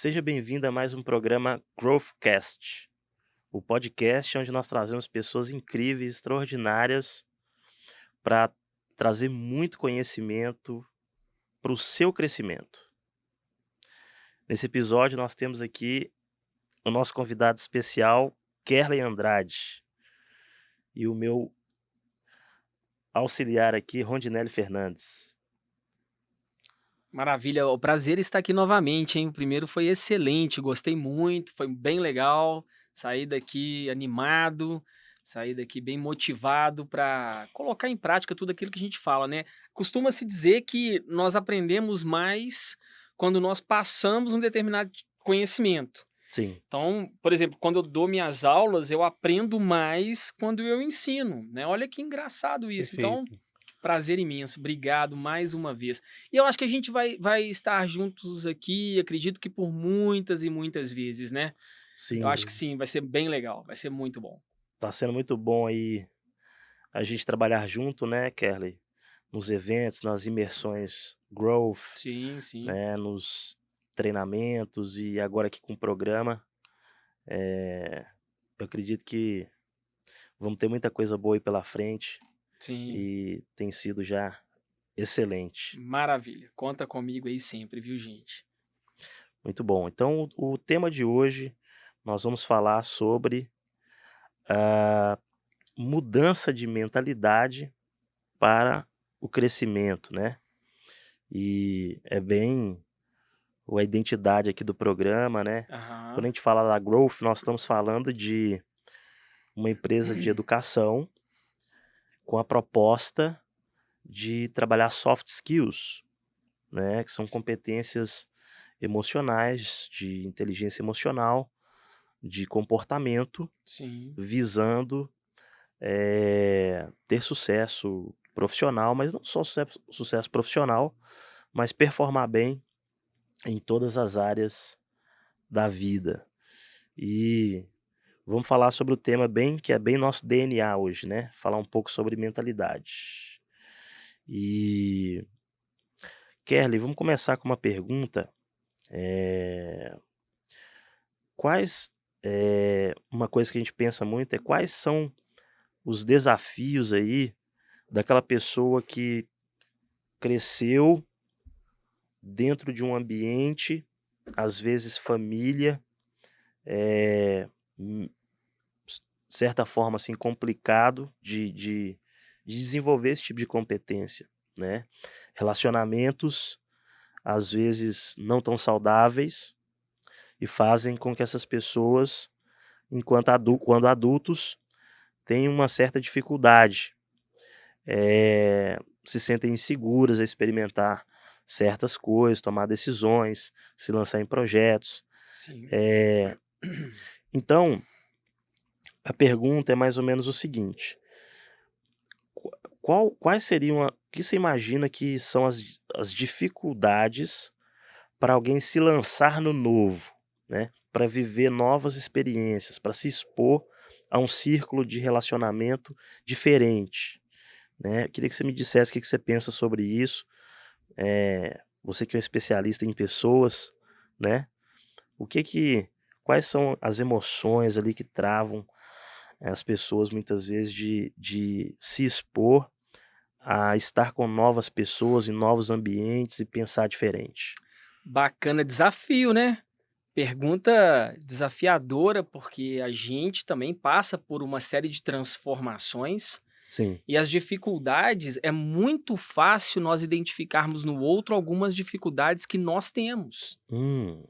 Seja bem-vindo a mais um programa Growthcast, o podcast onde nós trazemos pessoas incríveis, extraordinárias, para trazer muito conhecimento para o seu crescimento. Nesse episódio, nós temos aqui o nosso convidado especial, Kerley Andrade, e o meu auxiliar aqui, Rondinelli Fernandes. Maravilha, o prazer estar aqui novamente, hein? O primeiro foi excelente, gostei muito, foi bem legal. Saí daqui animado, saí daqui bem motivado para colocar em prática tudo aquilo que a gente fala, né? Costuma-se dizer que nós aprendemos mais quando nós passamos um determinado conhecimento. Sim, Então, por exemplo, quando eu dou minhas aulas, eu aprendo mais quando eu ensino, né? Olha que engraçado isso. Então, perfeito. prazer imenso, obrigado mais uma vez. E eu acho que a gente vai estar juntos aqui, acredito que por muitas e muitas vezes, né? Eu acho que Sim, sim, vai ser bem legal, vai ser muito bom. tá sendo muito bom aí a gente trabalhar junto, né, Kerley? Nos eventos, nas imersões Growth, Sim, sim, né, nos treinamentos e agora aqui com o programa. Eu acredito que vamos ter muita coisa boa aí pela frente sim. e tem sido já excelente. Maravilha. Conta comigo aí sempre, viu, gente? Muito bom. Então, o tema de hoje nós vamos falar sobre a mudança de mentalidade para o crescimento, né? E é bem a identidade aqui do programa, né? Quando Aham. a gente fala da Growth, nós estamos falando de uma empresa de educação com a proposta de trabalhar soft skills, né, que são competências emocionais, de inteligência emocional, de comportamento, Sim, visando ter sucesso profissional, mas não só sucesso profissional, mas performar bem em todas as áreas da vida. E vamos falar sobre o tema bem que é bem nosso DNA hoje, né? Falar um pouco sobre mentalidade. E Kelly, vamos começar com uma pergunta. Eh, quais uma coisa que a gente pensa muito é quais são os desafios aí daquela pessoa que cresceu dentro de um ambiente, às vezes família, eh, hum, certa forma assim complicado de desenvolver esse tipo de competência, né? Relacionamentos às vezes não tão saudáveis e fazem com que essas pessoas, quando adultos, tenham uma certa dificuldade, se sentem inseguras a experimentar certas coisas, tomar decisões, se lançar em projetos. sim. Eh, então, a pergunta é mais ou menos o seguinte: quais seriam o que você imagina que são as dificuldades para alguém se lançar no novo, né, para viver novas experiências, para se expor a um círculo de relacionamento diferente, né. Queria que você me dissesse o que que você pensa sobre isso, você que é um especialista em pessoas, né, o que que quais são as emoções ali que travam as pessoas muitas vezes de se expor a estar com novas pessoas em novos ambientes e pensar diferente? Bacana desafio, né? Pergunta desafiadora, porque a gente também passa por uma série de transformações Sim. e as dificuldades é muito fácil nós identificarmos no outro algumas dificuldades que nós temos. Hum.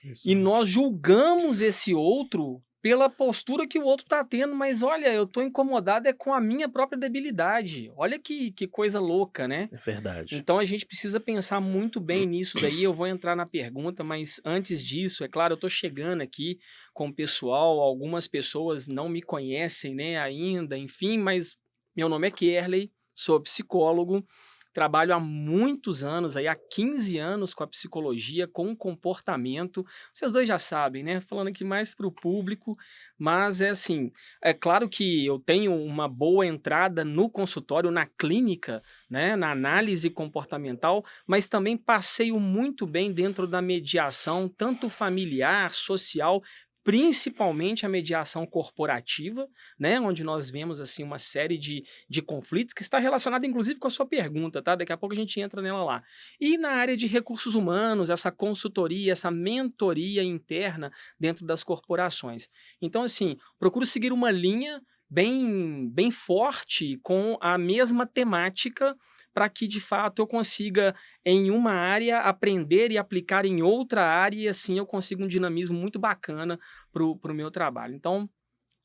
E Interessante. nós julgamos esse outro pela postura que o outro está tendo, mas olha, eu estou incomodado é com a minha própria debilidade. Olha que coisa louca, né? É verdade. Então a gente precisa pensar muito bem nisso daí. Eu vou entrar na pergunta, mas antes disso, é claro, eu estou chegando aqui com o pessoal. Algumas pessoas não me conhecem, né, ainda, enfim, mas meu nome é Kerley, sou psicólogo, trabalho há muitos anos, aí há 15 anos com a psicologia, com o comportamento. Vocês dois já sabem, né? Falando aqui mais para o público, mas é assim, é claro que eu tenho uma boa entrada no consultório, na clínica, né? Na análise comportamental, mas também passeio muito bem dentro da mediação, tanto familiar, social, principalmente a mediação corporativa, né, onde nós vemos assim uma série de conflitos que está relacionada inclusive com a sua pergunta, tá? Daqui a pouco a gente entra nela lá. E na área de recursos humanos, essa consultoria, essa mentoria interna dentro das corporações. Então, assim, procuro seguir uma linha bem forte com a mesma temática para que, de fato, eu consiga, em uma área, aprender e aplicar em outra área e, assim, eu consigo um dinamismo muito bacana pro meu trabalho. Então,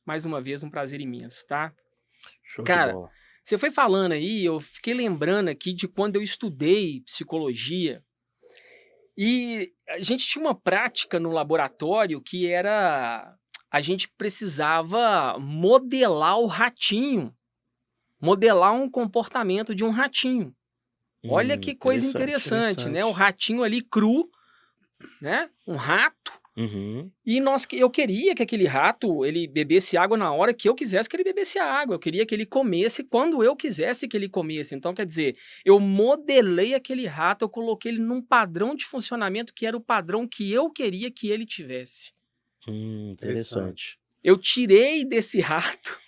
mais uma vez, um prazer imenso, tá? Show de Cara, bola. você foi falando aí, eu fiquei lembrando aqui de quando eu estudei psicologia e a gente tinha uma prática no laboratório que era... A gente precisava modelar o ratinho, modelar um comportamento de um ratinho. Olha que coisa interessante, né? O Interessante. ratinho ali cru, né? Um rato. Uhum. E eu queria que aquele rato, ele bebesse água na hora que eu quisesse que ele bebesse a água. Eu queria que ele comesse quando eu quisesse que ele comesse. Então, quer dizer, eu modelei aquele rato, eu coloquei ele num padrão de funcionamento que era o padrão que eu queria que ele tivesse. Interessante. Eu tirei desse rato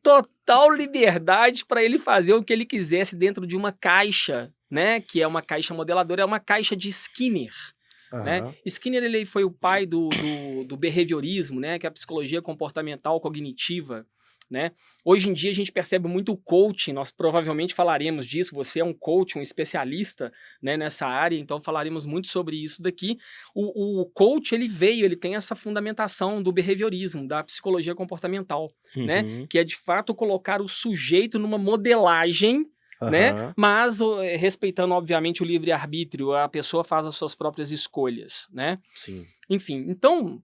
total liberdade para ele fazer o que ele quisesse dentro de uma caixa, né? Que é uma caixa modeladora, é uma caixa de Skinner. Né? Aham. Skinner ele foi o pai do behaviorismo, né? Que é a psicologia comportamental cognitiva. Né? Hoje em dia a gente percebe muito o coaching, nós provavelmente falaremos disso, você é um coach, um especialista, né, nessa área, então falaremos muito sobre isso daqui. O coach, ele tem essa fundamentação do behaviorismo, da psicologia comportamental, né, Uhum. que é de fato colocar o sujeito numa modelagem, né, Aham. mas respeitando obviamente o livre-arbítrio, a pessoa faz as suas próprias escolhas, né? Sim. Enfim, então,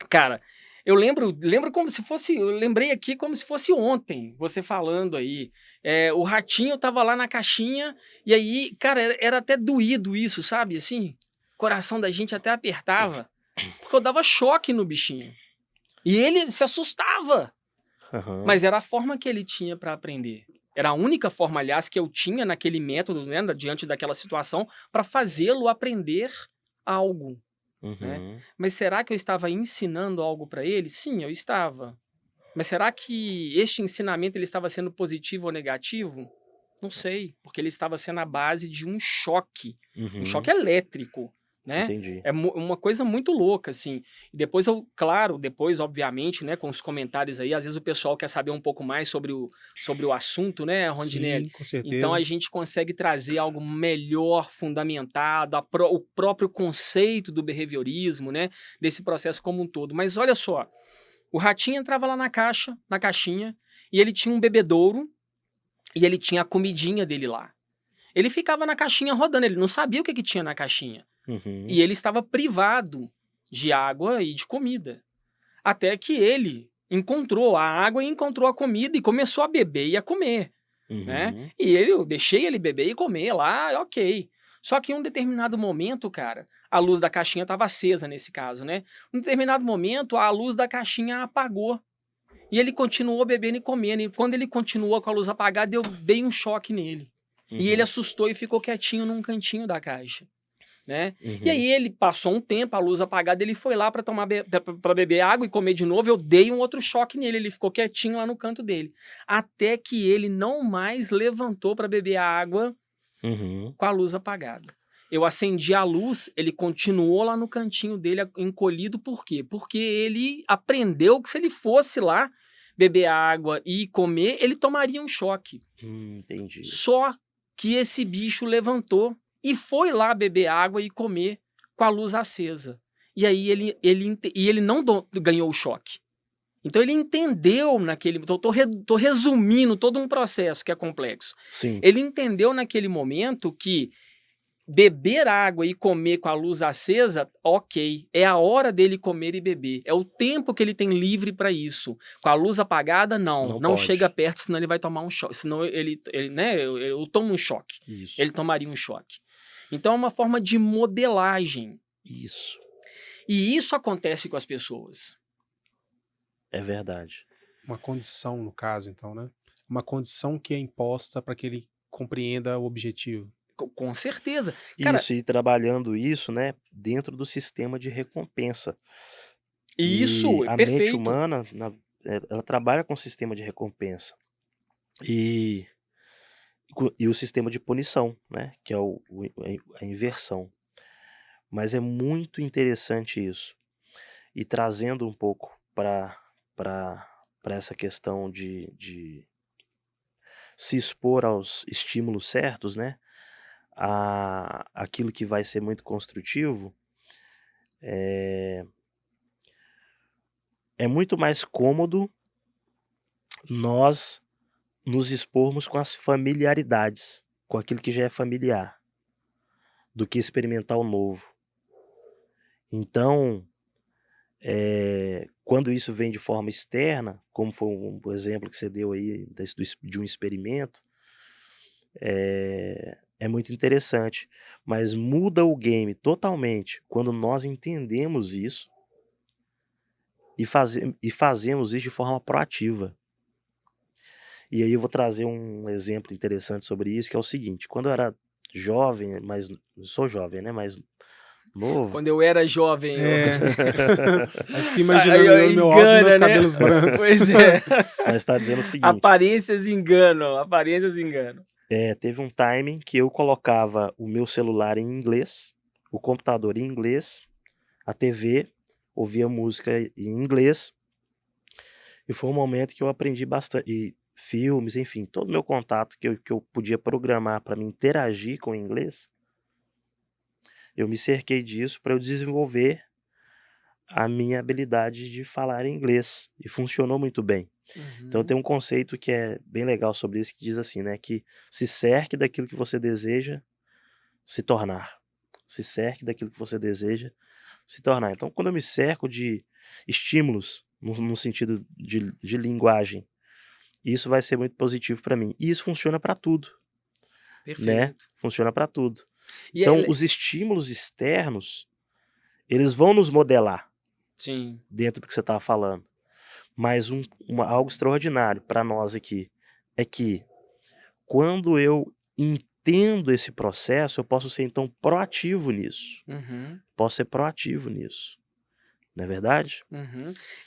cara, eu lembro como se fosse, eu lembrei aqui como se fosse ontem, você falando aí, o ratinho tava lá na caixinha, e aí, cara, era até doído isso, sabe, assim, o coração da gente até apertava, porque eu dava choque no bichinho, e ele se assustava, Aham. mas era a forma que ele tinha para aprender. Era a única forma, aliás, que eu tinha naquele método, né, diante daquela situação, para fazê-lo aprender algo. Né? Uhum. Mas será que eu estava ensinando algo para ele? Sim, eu estava. Mas será que este ensinamento ele estava sendo positivo ou negativo? Não sei, porque ele estava sendo a base de um choque Uhum. elétrico, né? Entendi. É uma coisa muito louca, assim. E depois depois, obviamente, né, com os comentários aí, às vezes o pessoal quer saber um pouco mais sobre o assunto, né, Rondinelli? Sim, com Então a certeza. gente consegue trazer algo melhor fundamentado, o próprio conceito do behaviorismo, né, desse processo como um todo. Mas olha só, o ratinho entrava lá na caixinha, e ele tinha um bebedouro, e ele tinha a comidinha dele lá. Ele ficava na caixinha rodando, ele não sabia o que tinha na caixinha. Uhum. E ele estava privado de água e de comida. Até que ele encontrou a água e encontrou a comida e começou a beber e a comer, né? Uhum. E eu deixei ele beber e comer lá, ok. Só que em um determinado momento, cara, a luz da caixinha estava acesa nesse caso, né? Em um determinado momento, a luz da caixinha apagou. E ele continuou bebendo e comendo. E quando ele continuou com a luz apagada, eu dei um choque nele. E ele Uhum. assustou e ficou quietinho num cantinho da caixa. Né? E Uhum. aí ele passou um tempo, a luz apagada, ele foi lá para beber água e comer de novo. Eu dei um outro choque nele, ele ficou quietinho lá no canto dele. Até que ele não mais levantou para beber a água Uhum. com a luz apagada. Eu acendi a luz, ele continuou lá no cantinho dele, encolhido, por quê? Porque ele aprendeu que se ele fosse lá beber água e comer, ele tomaria um choque. Entendi. Só que esse bicho levantou e foi lá beber água e comer com a luz acesa. E aí ele não ganhou o choque. Então ele entendeu naquele... Tô resumindo todo um processo que é complexo. Sim. Ele entendeu naquele momento que beber água e comer com a luz acesa, ok. É a hora dele comer e beber. É o tempo que ele tem livre para isso. Com a luz apagada, não. Não Não chega pode. perto, senão ele vai tomar um choque. Senão né, eu tomo um choque. Isso. Ele tomaria um choque. Então é uma forma de modelagem. Isso. E isso acontece com as pessoas. É verdade. Uma condição, no caso, então, né? Uma condição que é imposta para que ele compreenda o objetivo. Com certeza. Cara, Isso, e trabalhando isso, né, dentro do sistema de recompensa. isso E é a mente perfeito. humana, ela trabalha com o sistema de recompensa. E o sistema de punição, né, que é a inversão. Mas é muito interessante isso. E trazendo um pouco para essa questão de se expor aos estímulos certos, né, aquilo que vai ser muito construtivo, é muito mais cômodo nós nos expormos com as familiaridades, com aquilo que já é familiar, do que experimentar o novo. Então, quando isso vem de forma externa, como foi o exemplo que você deu aí de um experimento, é muito interessante. Mas muda o game totalmente quando nós entendemos isso e fazemos isso de forma proativa. E aí eu vou trazer um exemplo interessante sobre isso, que é o seguinte: quando eu era jovem, sou jovem, né, mais novo. Quando eu era jovem, Aí fico imaginando eu e meu alto e engana, meus né? cabelos brancos. Pois é. Mas tá dizendo o seguinte: Aparências enganam, aparências enganam. teve um timing que eu colocava o meu celular em inglês, o computador em inglês, a TV, ouvia música em inglês, e foi um momento que eu aprendi bastante, e filmes, enfim, todo o meu contato que eu podia programar para me interagir com o inglês, eu me cerquei disso para eu desenvolver a minha habilidade de falar inglês, e funcionou muito bem. Então tem um conceito que é bem legal sobre isso, que diz assim, né, que se cerque daquilo que você deseja se tornar. Se cerque daquilo que você deseja se tornar. Então, quando eu me cerco de estímulos, no sentido de linguagem, isso vai ser muito positivo para mim. E isso funciona para tudo, né? Perfeito. Funciona para tudo. E Então, os estímulos externos, eles vão nos modelar sim. dentro do que você estava falando. Mas algo extraordinário para nós aqui é que, quando eu entendo esse processo, eu posso ser, então, proativo nisso. Posso ser proativo nisso. Não é verdade?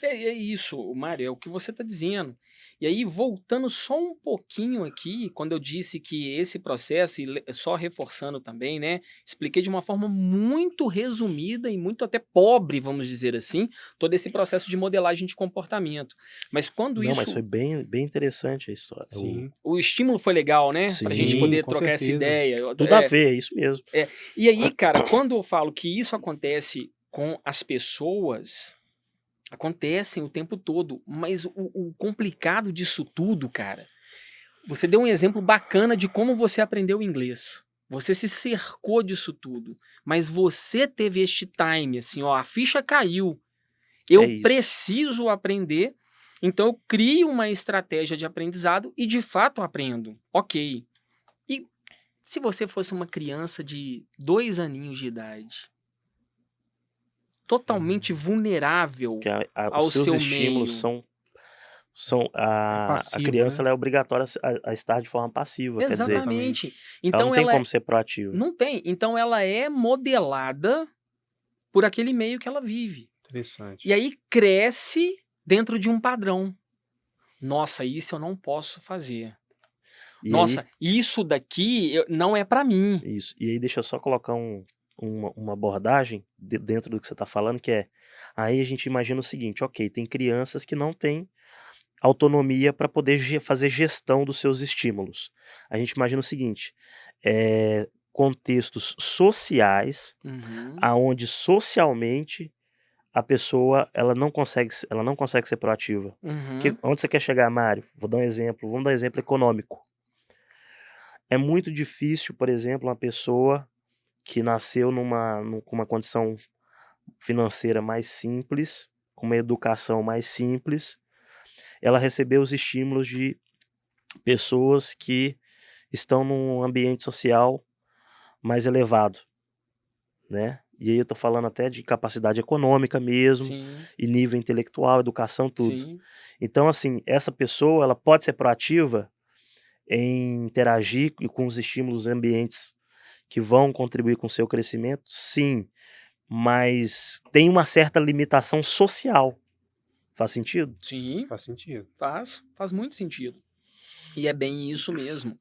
É isso, Mário, é o que você está dizendo. E aí, voltando só um pouquinho aqui, quando eu disse que esse processo, e só reforçando também, né? Expliquei de uma forma muito resumida e muito até pobre, vamos dizer assim, todo esse processo de modelagem de comportamento. Mas quando Não, mas isso. foi bem, bem interessante a história. Sim. O estímulo foi legal, né? Pra gente Sim, poder com trocar essa certeza. ideia. Tudo a ver, é isso mesmo. E aí, cara, quando eu falo que isso acontece com as pessoas, acontecem o tempo todo, mas o complicado disso tudo, cara, você deu um exemplo bacana de como você aprendeu inglês. Você se cercou disso tudo, mas você teve este time, assim, ó, a ficha caiu. Eu isso. preciso aprender, então eu crio uma estratégia de aprendizado e de fato aprendo. Ok. E se você fosse uma criança de 2 aninhos de idade, totalmente vulnerável Que ao os seus seu estímulos meio. a passivo, criança, né? ela é obrigatória a estar de forma passiva. Quer dizer, Exatamente. ela Então não tem ela como ser proativa. não tem. Então ela é modelada por aquele meio que ela vive. Interessante. E aí cresce dentro de um padrão. Nossa, isso eu não posso fazer. E Nossa, isso daqui não é pra mim. Isso. E aí deixa eu só colocar uma abordagem dentro do que você está falando, que é, aí a gente imagina o seguinte: ok, tem crianças que não têm autonomia para poder fazer gestão dos seus estímulos. A gente imagina o seguinte: contextos sociais, aonde socialmente a pessoa ela não consegue ser proativa. Onde você quer chegar, Mário? Vamos dar um exemplo econômico. É muito difícil, por exemplo, uma pessoa que nasceu com uma condição financeira mais simples, com uma educação mais simples, ela recebeu os estímulos de pessoas que estão num ambiente social mais elevado, né. E aí eu tô falando até de capacidade econômica mesmo, Sim, e nível intelectual, educação, tudo. sim. Então assim, essa pessoa ela pode ser proativa em interagir com os estímulos ambientes que vão contribuir com o seu crescimento? Sim, mas tem uma certa limitação social. Faz sentido? Sim, Faz sentido. faz muito sentido. E é bem isso mesmo,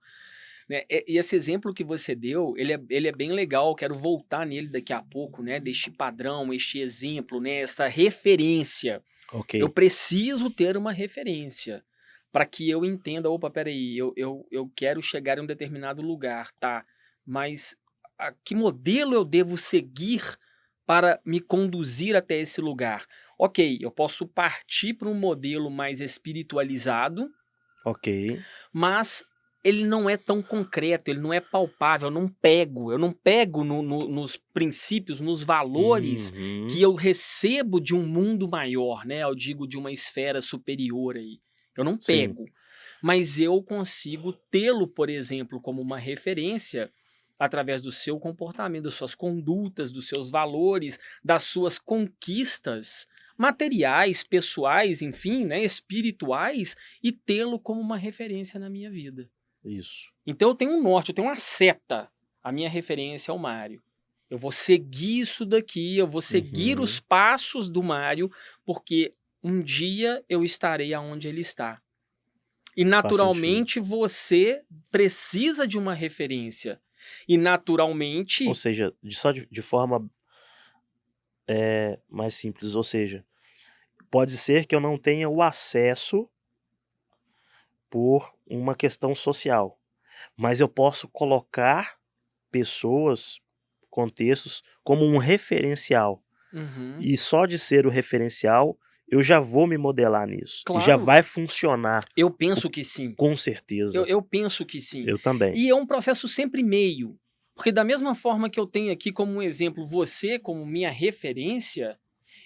né? E esse exemplo que você deu, ele é bem legal, quero voltar nele daqui a pouco, né? Deste padrão, este exemplo, né? Essa referência. Ok. Eu preciso ter uma referência para que eu entenda, opa, peraí, eu quero chegar em um determinado lugar, tá? Mas que modelo eu devo seguir para me conduzir até esse lugar? Ok, eu posso partir para um modelo mais espiritualizado, Ok. mas ele não é tão concreto, ele não é palpável, eu não pego nos princípios, nos valores que Uhum. eu recebo de um mundo maior, né? Eu digo de uma esfera superior aí. Eu não Sim. pego, mas eu consigo tê-lo, por exemplo, como uma referência através do seu comportamento, das suas condutas, dos seus valores, das suas conquistas materiais, pessoais, enfim, né, espirituais, e tê-lo como uma referência na minha vida. Isso. Então eu tenho um norte, eu tenho uma seta. A minha referência é o Mário. Eu vou seguir isso daqui, eu vou seguir os Uhum. passos do Mário, porque um dia eu estarei aonde ele está. E Faz sentido. naturalmente você precisa de uma referência. E Ou naturalmente, seja, de forma, mais simples, ou seja, pode ser que eu não tenha o acesso por uma questão social, mas eu posso colocar pessoas, contextos, como um referencial. uhum, E só de ser o referencial, eu já vou me modelar nisso. E já claro, vai funcionar, eu co penso que sim. com certeza. Eu penso que sim. Eu também. E é um processo sempre meio. Porque da mesma forma que eu tenho aqui como um exemplo você como minha referência,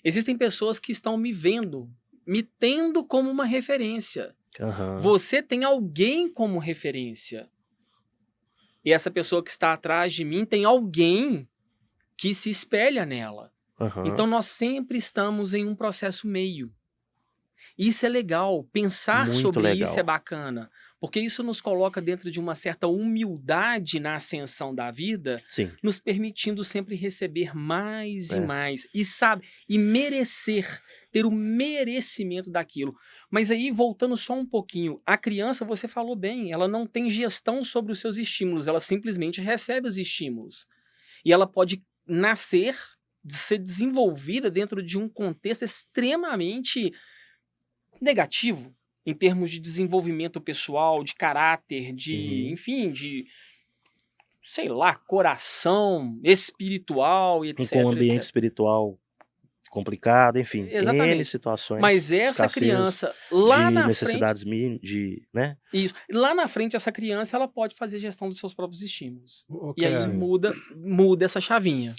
existem pessoas que estão me vendo, me tendo como uma referência. Aham, Você tem alguém como referência. E essa pessoa que está atrás de mim tem alguém que se espelha nela. aham. Então nós sempre estamos em um processo meio. Isso é legal, pensar Muito sobre isso é legal. bacana, porque isso nos coloca dentro de uma certa humildade na ascensão da vida, Sim, nos permitindo sempre receber mais e é. mais, e sabe, e merecer, ter o merecimento daquilo. Mas aí, voltando só um pouquinho, a criança, você falou bem, ela não tem gestão sobre os seus estímulos, ela simplesmente recebe os estímulos. E ela pode nascer, ser desenvolvida dentro de um contexto extremamente negativo em termos de desenvolvimento pessoal, de caráter, de, Uhum. enfim, de, sei lá, coração espiritual e Com um etc, ambiente etc. espiritual complicado, enfim, N Exatamente. situações, Mas essa escassez criança lá de na frente, necessidades de, né. isso, lá na frente essa criança ela pode fazer gestão dos seus próprios estímulos. Ô, E aí Kelly, Sim. muda essa chavinha.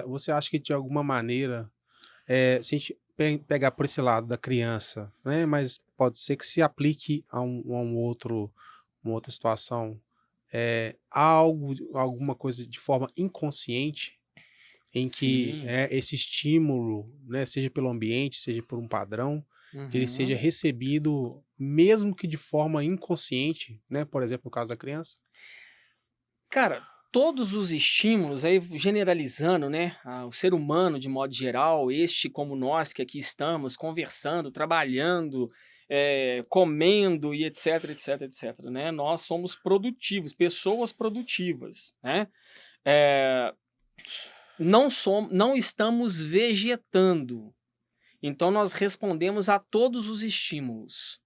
você acha que de alguma maneira, se a gente pegar por esse lado da criança, né, mas pode ser que se aplique uma outra situação, há alguma coisa de forma inconsciente em que Sim. esse estímulo, né, seja pelo ambiente, seja por um padrão, ele seja Uhum. recebido mesmo que de forma inconsciente, né, por exemplo, no caso da criança? Cara, todos os estímulos, aí generalizando, né, o ser humano de modo geral, este como nós que aqui estamos conversando, trabalhando, comendo e etc, etc, etc, né? Nós somos produtivos, pessoas produtivas, né? Eh, não estamos vegetando, então nós respondemos a todos os estímulos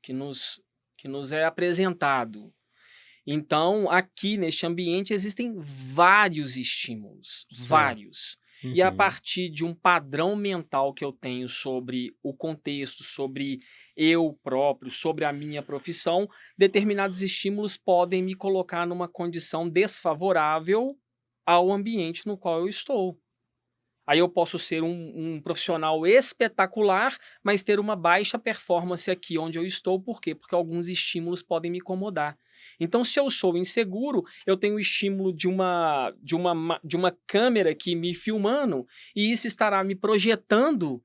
que nos, que nos é apresentado. Então, aqui neste ambiente existem vários estímulos, Certo. vários. E a Uhum. partir de um padrão mental que eu tenho sobre o contexto, sobre eu próprio, sobre a minha profissão, determinados estímulos podem me colocar numa condição desfavorável ao ambiente no qual eu estou. Aí eu posso ser um profissional espetacular, mas ter uma baixa performance aqui onde eu estou. Por quê? Porque alguns estímulos podem me incomodar. Então, se eu sou inseguro, eu tenho o estímulo de uma câmera aqui me filmando, e isso estará me projetando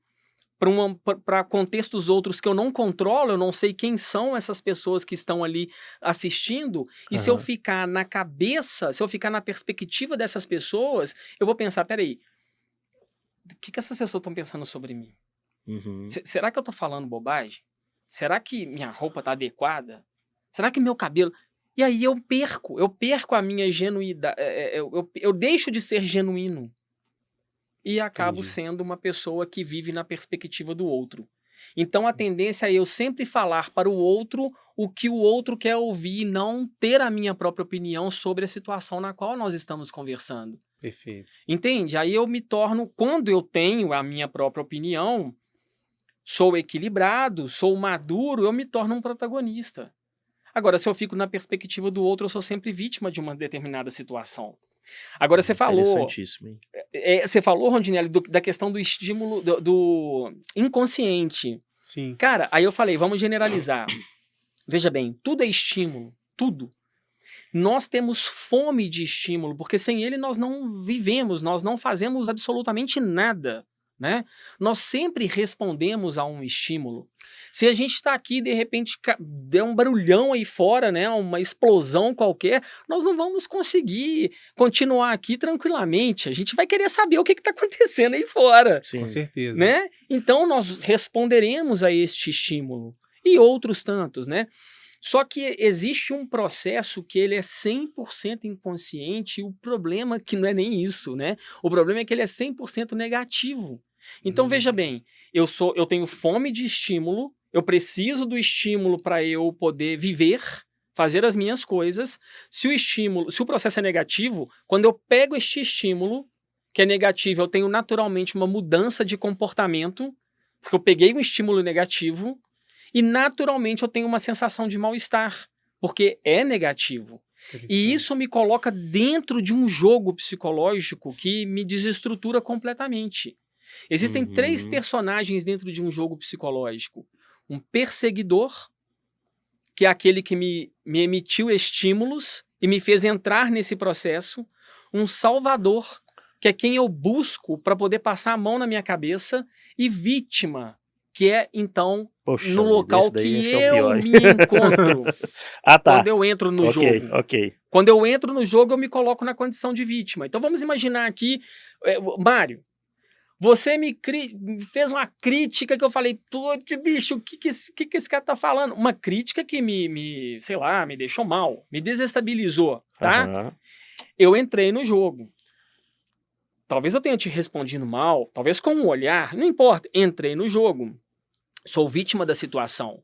para contextos outros que eu não controlo, eu não sei quem são essas pessoas que estão ali assistindo, e se eu ficar na cabeça, se eu ficar na perspectiva dessas pessoas, eu vou pensar, peraí, o que essas pessoas estão pensando sobre mim? Será que eu tô falando bobagem? Será que minha roupa tá adequada? Será que meu cabelo... E aí eu perco a minha genuidade, eu deixo de ser genuíno e acabo sendo uma pessoa que vive na perspectiva do outro. Então a tendência é eu sempre falar para o outro o que o outro quer ouvir e não ter a minha própria opinião sobre a situação na qual nós estamos conversando. Perfeito. Entende? Aí eu me torno, quando eu tenho a minha própria opinião, sou equilibrado, sou maduro, eu me torno um protagonista. Agora, se eu fico na perspectiva do outro, eu sou sempre vítima de uma determinada situação. Agora, você falou... Interessantíssimo, hein? Você falou, Rondinelli, da questão do estímulo do inconsciente. Sim. Cara, aí eu falei, vamos generalizar. Veja bem, tudo é estímulo, tudo. Nós temos fome de estímulo, porque sem ele nós não vivemos, nós não fazemos absolutamente nada, né? Nós sempre respondemos a um estímulo. Se a gente está aqui, de repente, der um barulhão aí fora, né, uma explosão qualquer, nós não vamos conseguir continuar aqui tranquilamente. A gente vai querer saber o que está acontecendo aí fora. Sim. Com certeza. Né? Então, nós responderemos a este estímulo. E outros tantos, né? Só que existe um processo que ele é 100% inconsciente, e o problema é que não é nem isso, né? O problema é que ele é 100% negativo. Então, veja bem, eu tenho fome de estímulo, eu preciso do estímulo para eu poder viver, fazer as minhas coisas. Se o processo é negativo, quando eu pego este estímulo, que é negativo, eu tenho naturalmente uma mudança de comportamento, porque eu peguei um estímulo negativo, e naturalmente eu tenho uma sensação de mal-estar, porque é negativo. E isso me coloca dentro de um jogo psicológico que me desestrutura completamente. Existem 3 personagens dentro de um jogo psicológico. Um perseguidor, que é aquele que me emitiu estímulos e me fez entrar nesse processo. Um salvador, que é quem eu busco para poder passar a mão na minha cabeça. E vítima, que é, então, Poxa, no local esse daí que é o pior, eu hein? me encontro. Ah, tá. Quando eu entro no jogo. Ok. Quando eu entro no jogo, eu me coloco na condição de vítima. Então vamos imaginar aqui, Mário, você me fez uma crítica que eu falei, putz, bicho, o que esse cara tá falando? Uma crítica que sei lá, me deixou mal, me desestabilizou, tá? Eu entrei no jogo. Talvez eu tenha te respondido mal, talvez com um olhar, não importa. Entrei no jogo. Sou vítima da situação.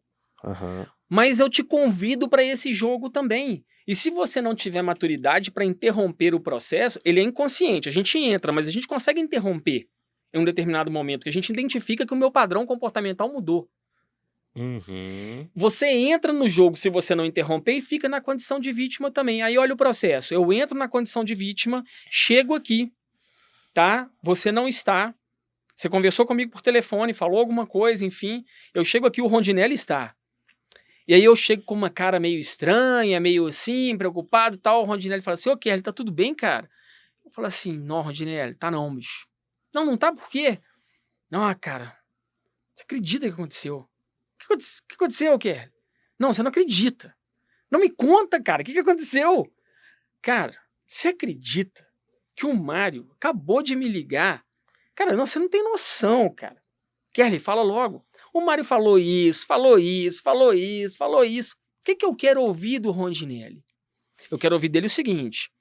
Mas eu te convido para esse jogo também. E se você não tiver maturidade para interromper o processo, ele é inconsciente. A gente entra, mas a gente consegue interromper em um determinado momento, que a gente identifica que o meu padrão comportamental mudou. Você entra no jogo se você não interromper e fica na condição de vítima também. Aí olha o processo. Eu entro na condição de vítima, chego aqui, tá? Você não está. Você conversou comigo por telefone, falou alguma coisa, enfim. Eu chego aqui, o Rondinelli está. E aí eu chego com uma cara meio estranha, meio assim, preocupado e tal. O Rondinelli fala assim, ô Kelly, tá tudo bem, cara? Eu falo assim, não, Rondinelli, tá não, bicho. Não tá, por quê? Não, cara, você acredita que aconteceu? O que aconteceu, Kelly? Não, você não acredita. Não me conta, cara, o que aconteceu? Cara, você acredita que o Mário acabou de me ligar? Cara, não, você não tem noção, cara. Kelly, fala logo. O Mário falou isso. O que eu quero ouvir do Rondinelli? Eu quero ouvir dele o seguinte.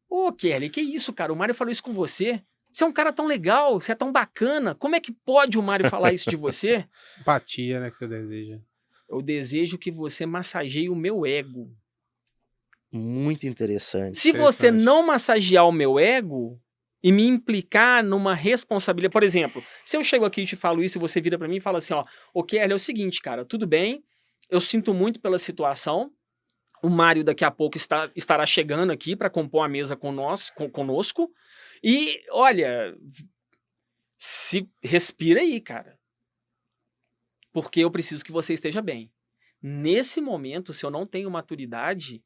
Ô, Kelly, que isso, cara? O Mário falou isso com você? Você é um cara tão legal, você é tão bacana. Como é que pode o Mário falar isso de você? Empatia, né, que você deseja. Eu desejo que você massageie o meu ego. Muito interessante. Se você não massagear o meu ego e me implicar numa responsabilidade... Por exemplo, se eu chego aqui e te falo isso e você vira pra mim e fala assim, ó, ô Kelly, é o seguinte, cara, tudo bem, eu sinto muito pela situação, O Mário daqui a pouco estará chegando aqui para compor a mesa conosco. E, olha, respira aí, cara. Porque eu preciso que você esteja bem. Nesse momento, se eu não tenho maturidade,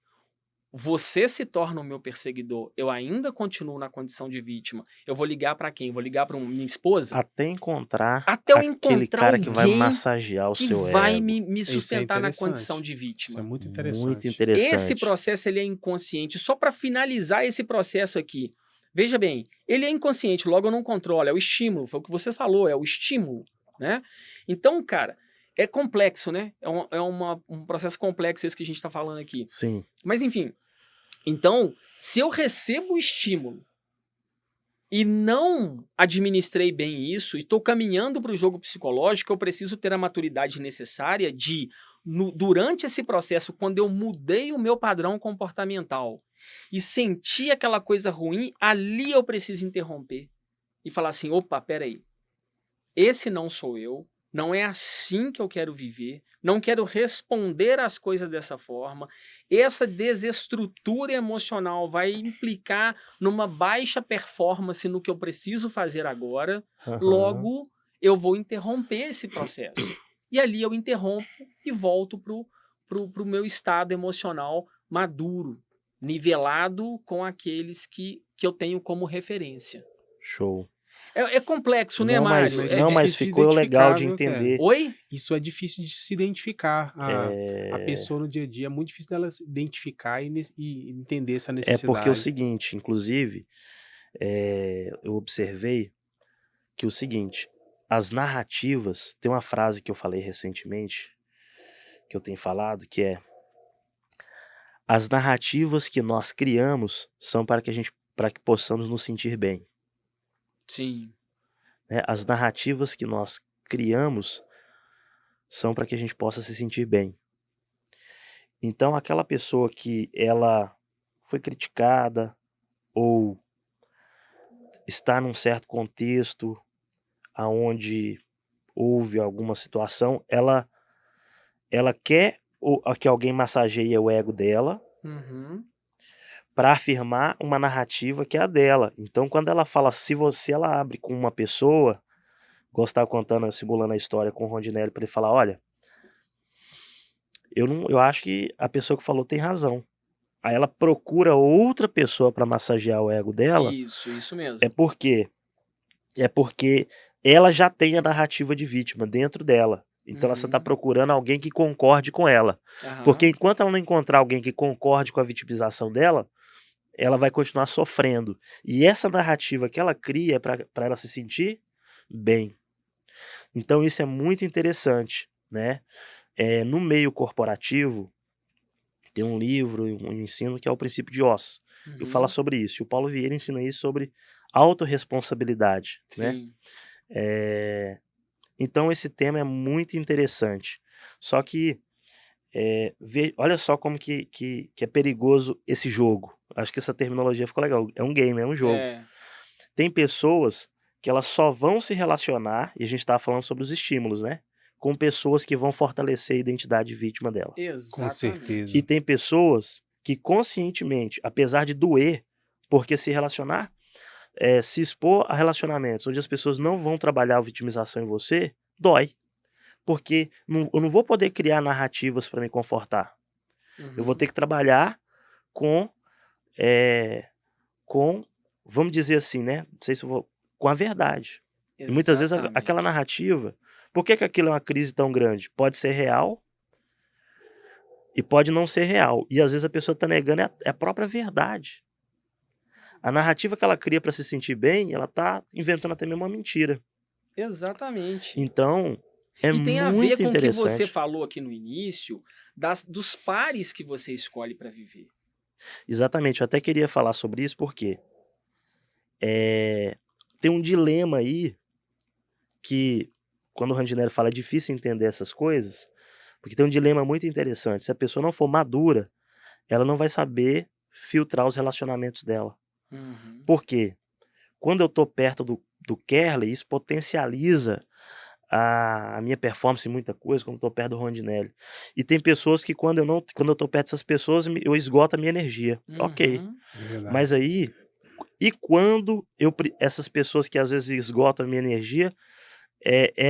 você se torna o meu perseguidor. Eu ainda continuo na condição de vítima. Eu vou ligar para quem? Vou ligar para minha esposa? Até encontrar Até eu aquele encontrar cara que vai alguém massagear o que seu vai ego. me Isso é sustentar na interessante. condição de Isso é vítima. muito Muito interessante. Esse interessante. processo ele é inconsciente. Só para finalizar esse processo aqui, veja bem, ele é inconsciente, logo eu não controlo, é o estímulo, foi o que você falou, é o estímulo, né? Então, cara, é complexo, né? É um processo complexo esse que a gente está falando aqui. Sim. Mas, enfim, então, se eu recebo o estímulo e não administrei bem isso, e estou caminhando para o jogo psicológico, eu preciso ter a maturidade necessária de, durante esse processo, quando eu mudei o meu padrão comportamental e senti aquela coisa ruim, ali eu preciso interromper e falar assim, opa, peraí, esse não sou eu, não é assim que eu quero viver, não quero responder às coisas dessa forma. Essa desestrutura emocional vai implicar numa baixa performance no que eu preciso fazer agora, Aham. logo eu vou interromper esse processo. E ali eu interrompo e volto pro meu estado emocional maduro, nivelado com aqueles que eu tenho como referência. Show. É complexo, né, Não, Mário? Mas não, mas difícil de ficou legal identificar, de viu, Kelly? entender. Oi? Isso é difícil de se identificar. A É, pessoa no dia a dia é muito difícil dela se identificar e entender essa é porque é o necessidade. seguinte, inclusive, eu observei que é o seguinte, as narrativas, tem uma frase que eu falei recentemente, que eu tenho falado, que é: as narrativas que nós criamos são para que possamos nos sentir bem, Sim. né? As narrativas que nós criamos são para que a gente possa se sentir bem. Então, aquela pessoa que ela foi criticada ou está num certo contexto aonde houve alguma situação, ela quer que alguém massageie o ego dela Uhum. para afirmar uma narrativa que é a dela. Então, quando ela fala, ela abre com uma pessoa, igual você estava contando, simulando a história com o Rondinelli, para ele falar, olha, eu acho que a pessoa que falou tem razão. Aí ela procura outra pessoa para massagear o ego dela, Isso mesmo. é porque ela já tem a narrativa de vítima dentro dela. Então ela só está Uhum. procurando alguém que concorde com ela. Aham. Porque enquanto ela não encontrar alguém que concorde com a vitimização dela, ela vai continuar sofrendo. E essa narrativa que ela cria é para ela se sentir bem. Então isso é muito interessante, né? No meio corporativo, tem um livro, um ensino que é o princípio de Oz. E fala Uhum. sobre isso. E o Paulo Vieira ensina isso sobre autorresponsabilidade, né? Sim. Então esse tema é muito interessante. Só que olha só como que é perigoso esse jogo. Acho que essa terminologia ficou legal. É um game, é um jogo. É. Tem pessoas que elas só vão se relacionar, e a gente estava falando sobre os estímulos, né? Com pessoas que vão fortalecer a identidade vítima dela. Com Exatamente. certeza. E tem pessoas que conscientemente, apesar de doer, porque se relacionar, se expor a relacionamentos onde as pessoas não vão trabalhar a vitimização em você, dói. Porque eu não vou poder criar narrativas para me confortar. Eu vou Uhum. ter que trabalhar com, vamos dizer assim, né? Não sei se eu vou, com a verdade. E muitas vezes Exatamente. aquela narrativa, por que aquilo é uma crise tão grande? Pode ser real e pode não ser real. E às vezes a pessoa está negando a própria verdade. A narrativa que ela cria para se sentir bem, ela está inventando até mesmo uma mentira. Exatamente. Então, é E tem a ver muito com o que você interessante. falou aqui no início, dos pares que você escolhe para viver. Exatamente, eu até queria falar sobre isso porque tem um dilema aí que, quando o Randinelli fala, é difícil entender essas coisas, porque tem um dilema muito interessante. Se a pessoa não for madura, ela não vai saber filtrar os relacionamentos dela. Uhum. Por quê? Quando eu tô perto do Kerley, isso potencializa a minha performance em muita coisa quando eu tô perto do Rondinelli. E tem pessoas que quando eu tô perto dessas pessoas, eu esgoto a minha energia. Ok. Uhum. É verdade. Mas aí, e quando essas pessoas que às vezes esgotam a minha energia,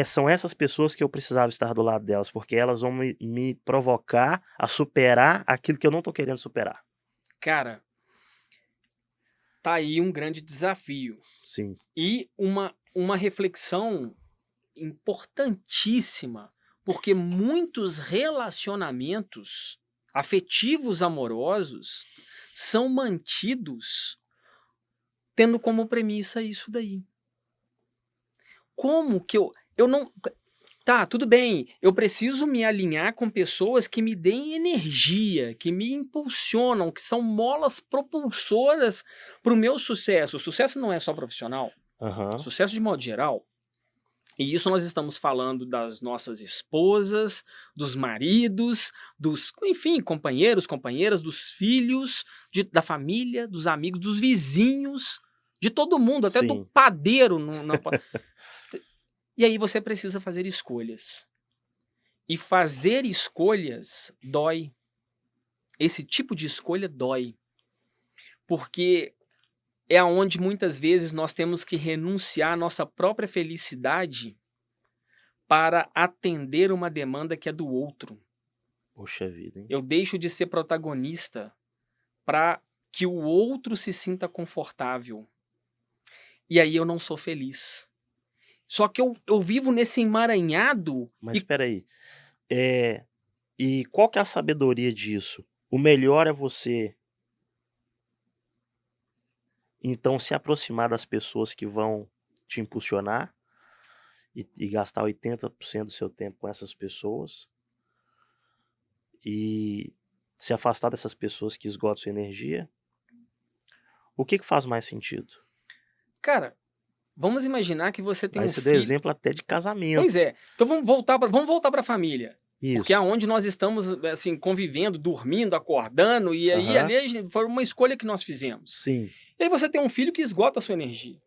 são essas pessoas que eu precisava estar do lado delas, porque elas vão me provocar a superar aquilo que eu não tô querendo superar. Cara, tá aí um grande desafio. Sim, E uma reflexão importantíssima, porque muitos relacionamentos afetivos amorosos são mantidos tendo como premissa isso daí. Como que eu não... Tá, tudo bem, eu preciso me alinhar com pessoas que me deem energia, que me impulsionam, que são molas propulsoras para o meu sucesso. O sucesso não é só profissional, aham, sucesso de modo geral. E isso nós estamos falando das nossas esposas, dos maridos, enfim, companheiros, companheiras, dos filhos, da família, dos amigos, dos vizinhos, de todo mundo, até do sim, padeiro. E aí você precisa fazer escolhas. E fazer escolhas dói. Esse tipo de escolha dói. Porque é onde muitas vezes nós temos que renunciar à nossa própria felicidade para atender uma demanda que é do outro. poxa vida, hein? Eu deixo de ser protagonista para que o outro se sinta confortável. E aí eu não sou feliz. Só que eu vivo nesse emaranhado Mas e espera aí, e qual que é a sabedoria disso? O melhor é você, então, se aproximar das pessoas que vão te impulsionar e gastar 80% do seu tempo com essas pessoas e se afastar dessas pessoas que esgotam sua energia. O que faz mais sentido? cara, vamos imaginar que você tem Aí um você deu filho. exemplo até de Pois casamento. é. Então vamos voltar para a família. Porque é Isso. onde nós estamos assim convivendo, dormindo, acordando e aí Aham. ali foi uma escolha que nós fizemos. Sim. E aí você tem um filho que esgota a sua energia.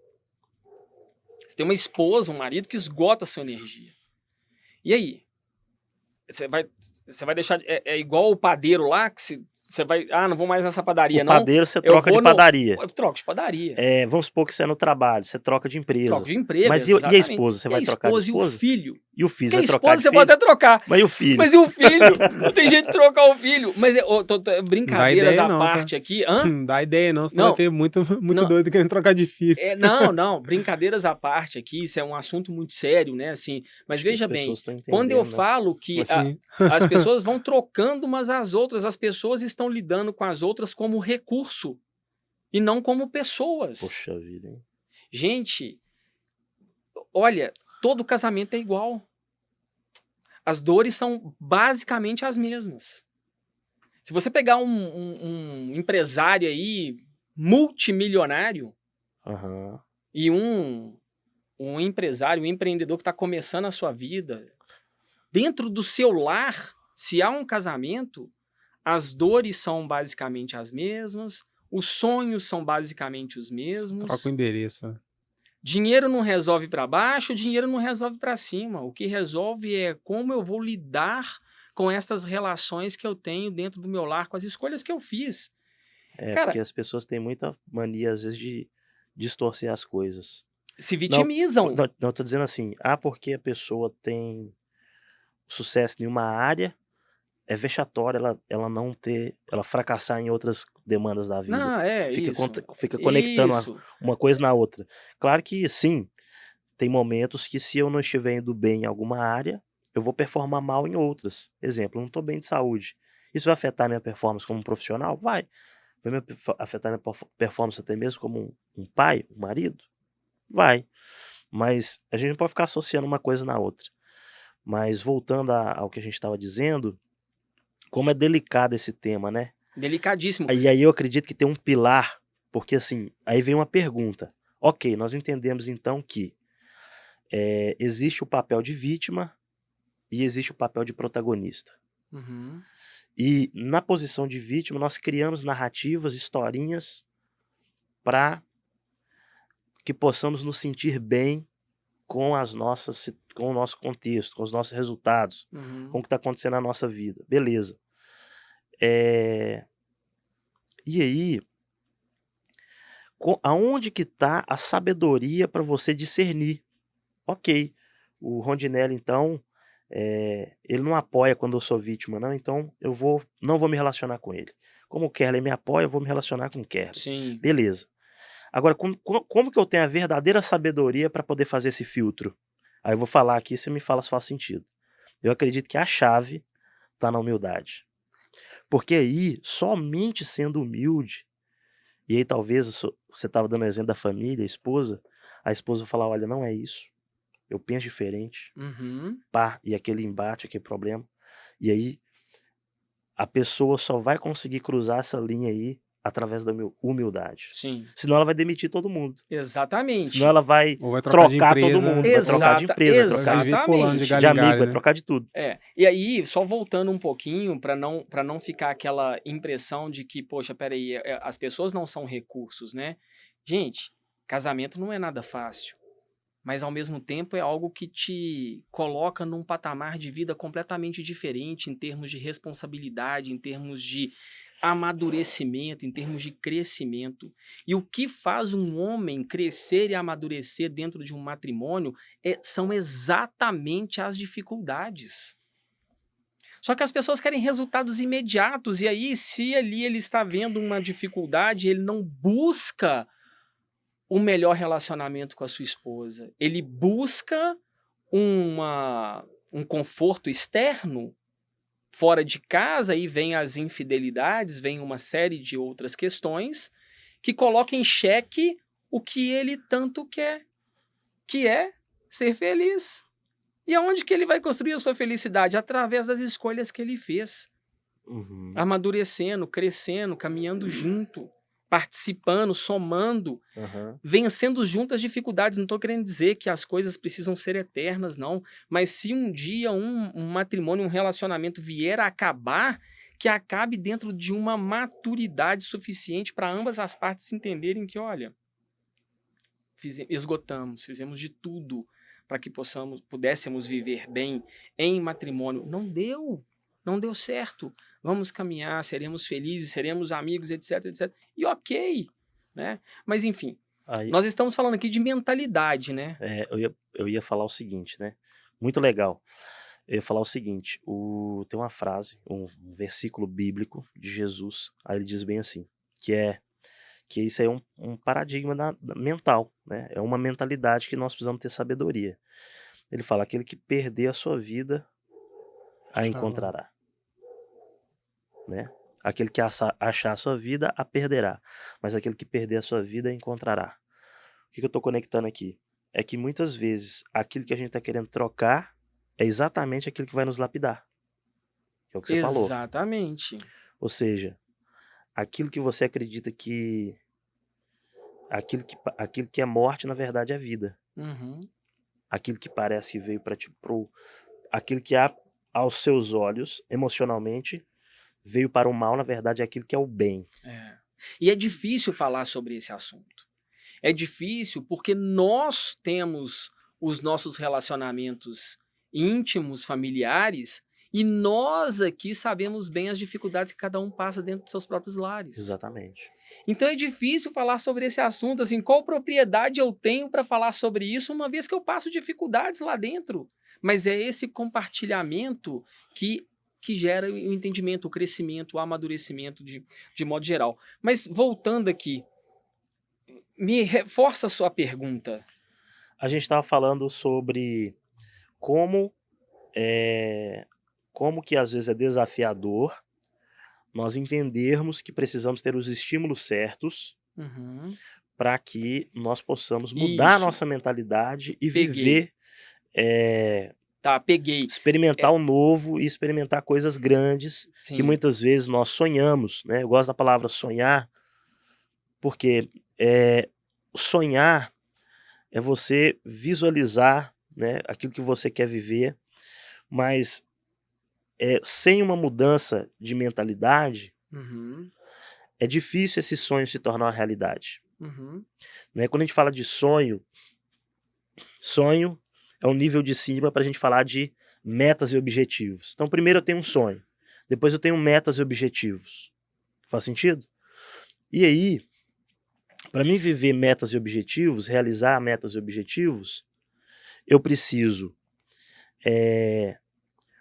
Você tem uma esposa, um marido que esgota a sua energia. E aí? Você vai deixar. É igual o padeiro lá, que você vai. Ah, não vou mais nessa O padaria, não. padeiro você Eu troca de vou no. padaria. Eu troco de padaria. Vamos supor que você é no trabalho, você troca de Troco empresa. de emprego, Mas e a exatamente. esposa? Você E a vai trocar de esposa e o esposa? filho. E o filho? Porque Você a vai trocar esposa de você filho? pode até trocar. Mas e o filho? Mas e o filho? Não tem jeito de trocar o filho. Mas Não dá brincadeiras ideia à não, tá? parte aqui. Hã? Não dá ideia não, senão Não, vai ter muito não. doido querendo trocar de filho. Não, brincadeiras à parte aqui, isso é um assunto muito sério, né, assim, mas Acho que as veja bem, pessoas estão quando eu entendendo, né? falo que Assim, as pessoas vão trocando umas às outras, as pessoas estão lidando com as outras como recurso e não como pessoas. Poxa vida, hein? Gente, olha, todo casamento é igual. As dores são basicamente as mesmas. Se você pegar um empresário aí, multimilionário, Aham. e um empresário, um empreendedor que está começando a sua vida, dentro do seu lar, se há um casamento, as dores são basicamente as mesmas, os sonhos são basicamente os mesmos. troca o endereço, né? Dinheiro não resolve para baixo, dinheiro não resolve para cima. O que resolve é como eu vou lidar com essas relações que eu tenho dentro do meu lar, com as escolhas que eu fiz. Cara, Porque as pessoas têm muita mania, às vezes, de distorcer as coisas. se Não, vitimizam. não, eu tô dizendo assim, porque a pessoa tem sucesso em uma área, é vexatório ela fracassar em outras demandas da vida. Não, é Fica, isso. fica conectando Isso. uma coisa na outra. Claro que sim, tem momentos que se eu não estiver indo bem em alguma área, eu vou performar mal em outras. Exemplo, eu não estou bem de saúde. Isso vai afetar minha performance como profissional? Vai. Vai afetar minha performance até mesmo como um pai, um marido? Vai. Mas a gente não pode ficar associando uma coisa na outra. Mas voltando ao que a gente estava dizendo, como é delicado esse tema, né? Delicadíssimo. E aí eu acredito que tem um pilar, porque assim, aí vem uma pergunta. Ok, nós entendemos então que existe o papel de vítima e existe o papel de protagonista. Uhum. E na posição de vítima, nós criamos narrativas, historinhas, para que possamos nos sentir bem com com o nosso contexto, com os nossos resultados, com o que está acontecendo na nossa vida. Beleza. E aí, aonde que está a sabedoria para você discernir? Ok, o Rondinelli, então, ele não apoia quando eu sou vítima, não, então eu não vou me relacionar com ele. Como o Kerley me apoia, eu vou me relacionar com o Kerley. Sim. Beleza. Agora, como que eu tenho a verdadeira sabedoria para poder fazer esse filtro? Aí eu vou falar aqui, você me fala se faz sentido. Eu acredito que a chave está na humildade. Porque aí, somente sendo humilde, e aí talvez você estava dando exemplo da família, a esposa vai falar, olha, não é isso, eu penso diferente, pá, e aquele embate, aquele problema. E aí, a pessoa só vai conseguir cruzar essa linha aí através da humildade. Sim. Senão ela vai demitir todo mundo. Exatamente. Senão ela vai Ou vai trocar de trocar todo empresa. mundo, vai trocar de empresa, vai trocar Vai viver pulando exatamente. galho de em amigo, galho, vai né? trocar de tudo. E aí, só voltando um pouquinho, para não ficar aquela impressão de que, poxa, peraí, as pessoas não são recursos, né? Gente, casamento não é nada fácil, mas ao mesmo tempo é algo que te coloca num patamar de vida completamente diferente em termos de responsabilidade, em termos de amadurecimento, em termos de crescimento. E o que faz um homem crescer e amadurecer dentro de um matrimônio são exatamente as dificuldades. Só que as pessoas querem resultados imediatos, e aí, se ali ele está vendo uma dificuldade, ele não busca o melhor relacionamento com a sua esposa. Ele busca um conforto externo, fora de casa, aí vem as infidelidades, vem uma série de outras questões que colocam em xeque o que ele tanto quer, que é ser feliz. E aonde que ele vai construir a sua felicidade? Através das escolhas que ele fez. Amadurecendo, crescendo, caminhando junto, participando, somando, vencendo junto as dificuldades. Não estou querendo dizer que as coisas precisam ser eternas, não. Mas se um dia um matrimônio, um relacionamento vier a acabar, que acabe dentro de uma maturidade suficiente para ambas as partes entenderem que, olha, esgotamos, fizemos de tudo para que pudéssemos viver bem em matrimônio. Não deu certo. Vamos caminhar, seremos felizes, seremos amigos, etc, etc. E ok, né? Mas enfim, nós estamos falando aqui de mentalidade, né? Eu ia falar o seguinte, né? Muito legal. Eu ia falar o seguinte, tem uma frase, um versículo bíblico de Jesus, aí ele diz bem assim, que isso aí é um paradigma mental, né? É uma mentalidade que nós precisamos ter sabedoria. Ele fala, aquele que perder a sua vida, a encontrará. Né? Aquele que achar a sua vida, a perderá. Mas aquele que perder a sua vida, a encontrará. O que eu estou conectando aqui? É que muitas vezes, aquilo que a gente está querendo trocar, é exatamente aquilo que vai nos lapidar. Que é o que você falou. Exatamente. Ou seja, aquilo que você acredita que... Aquilo que é morte, na verdade, é vida. Aquilo que parece que veio para ti... Aquilo que aos seus olhos, emocionalmente, veio para o mal, na verdade, é aquilo que é o bem. E é difícil falar sobre esse assunto. É difícil porque nós temos os nossos relacionamentos íntimos, familiares, e nós aqui sabemos bem as dificuldades que cada um passa dentro dos seus próprios lares. Exatamente. Então é difícil falar sobre esse assunto, assim, qual propriedade eu tenho para falar sobre isso, uma vez que eu passo dificuldades lá dentro. Mas é esse compartilhamento que gera o entendimento, o crescimento, o amadurecimento de modo geral. Mas voltando aqui, me reforça a sua pergunta. A gente estava falando sobre como que às vezes é desafiador nós entendermos que precisamos ter os estímulos certos para que nós possamos mudar a nossa mentalidade e viver... experimentar o novo e experimentar coisas grandes. Sim. Que muitas vezes nós sonhamos, né? Eu gosto da palavra sonhar, porque sonhar é você visualizar, né, aquilo que você quer viver, mas sem uma mudança de mentalidade, é difícil esse sonho se tornar uma realidade. Né? Quando a gente fala de sonho é o nível de cima para a gente falar de metas e objetivos. Então, primeiro eu tenho um sonho, depois eu tenho metas e objetivos. Faz sentido? E aí, para mim viver metas e objetivos, realizar metas e objetivos, eu preciso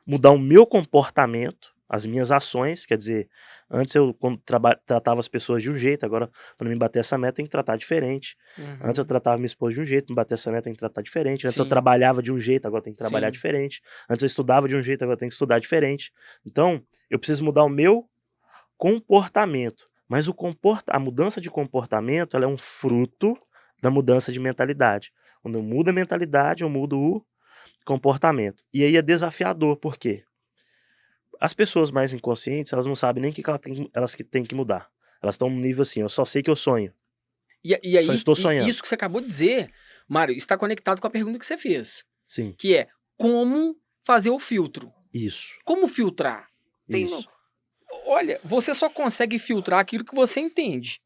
mudar o meu comportamento, as minhas ações, quer dizer, antes eu quando tratava as pessoas de um jeito, agora para me bater essa meta tem que tratar diferente. Antes eu Uhum. tratava minha esposa de um jeito, me bater essa meta tem que tratar diferente. Antes eu Sim. trabalhava de um jeito, agora tem que trabalhar Sim. diferente. Antes eu estudava de um jeito, agora tem que estudar diferente. Então, eu preciso mudar o meu comportamento. Mas a mudança de comportamento, ela é um fruto da mudança de mentalidade. Quando eu mudo a mentalidade, eu mudo o comportamento. E aí é desafiador, por quê? As pessoas mais inconscientes, elas não sabem nem o que elas que têm que mudar. Elas estão num nível assim, eu só sei que eu sonho. E Só aí, estou sonhando. isso que você acabou de dizer, Mário, está conectado com a pergunta que você fez, Sim, que é como fazer o filtro. isso, Como filtrar? isso. Olha, você só consegue filtrar aquilo que você entende.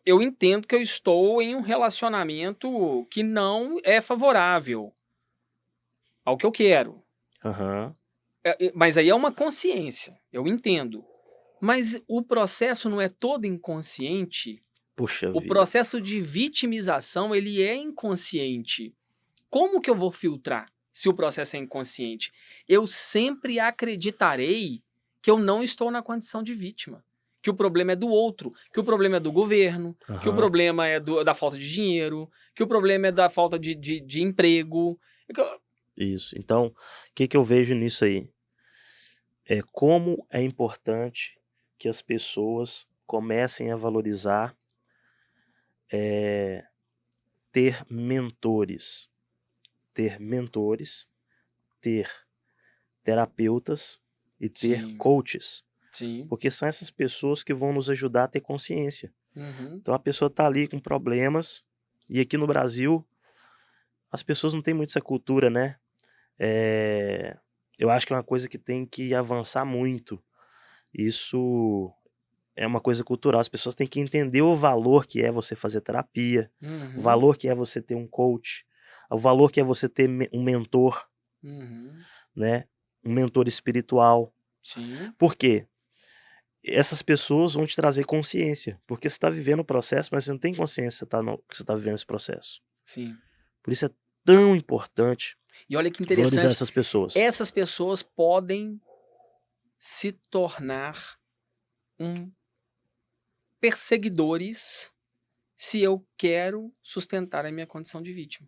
Eu entendo que eu estou em um relacionamento que não é favorável ao que eu quero. Aham, Mas aí é uma consciência, eu entendo. Mas o processo não é todo inconsciente. puxa O vida. processo de vitimização, ele é inconsciente. Como que eu vou filtrar se o processo é inconsciente? Eu sempre acreditarei que eu não estou na condição de vítima. Que o problema é do outro, que o problema é do governo, que o Aham, problema é da falta de dinheiro, que o problema é da falta de emprego. isso. Então, o que que eu vejo nisso aí? É como é importante que as pessoas comecem a valorizar ter mentores. Ter mentores, ter terapeutas e ter Sim, coaches. sim. Porque são essas pessoas que vão nos ajudar a ter consciência. Uhum. Então a pessoa tá ali com problemas, e aqui no Brasil as pessoas não têm muito essa cultura, né? Eu acho que é uma coisa que tem que avançar muito. Isso é uma coisa cultural. As pessoas têm que entender o valor que é você fazer terapia, o Uhum. valor que é você ter um coach, o valor que é você ter um mentor, Uhum. né? Um mentor espiritual. Sim, Por quê? Essas pessoas vão te trazer consciência, porque você está vivendo o processo, mas você não tem consciência que você está vivendo esse processo. sim. Por isso é tão importante E olha que valorizar interessante, essas pessoas. essas pessoas podem se tornar perseguidores se eu quero sustentar a minha condição de vítima.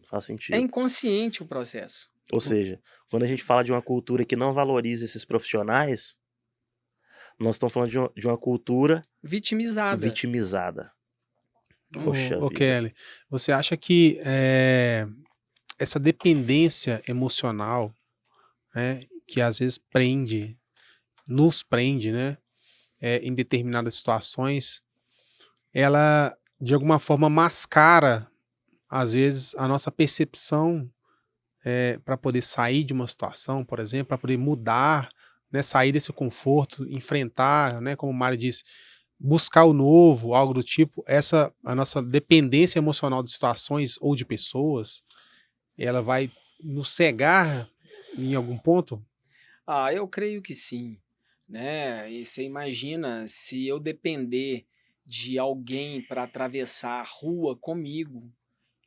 Faz É sentido. inconsciente o processo. Ou seja, quando a gente fala de uma cultura que não valoriza esses profissionais, nós estamos falando de uma cultura Vitimizada. vitimizada. Poxa Ô, vida. Kelly, você acha que essa dependência emocional, né, que às vezes nos prende, né, em determinadas situações, ela de alguma forma mascara, às vezes, a nossa percepção para poder sair de uma situação, por exemplo, para poder mudar, né, sair desse conforto, enfrentar, né, como o Mário disse, buscar o novo, algo do tipo, a nossa dependência emocional de situações ou de pessoas, ela vai nos cegar em algum ponto? Ah, eu creio que sim, né? E você imagina se eu depender de alguém para atravessar a rua comigo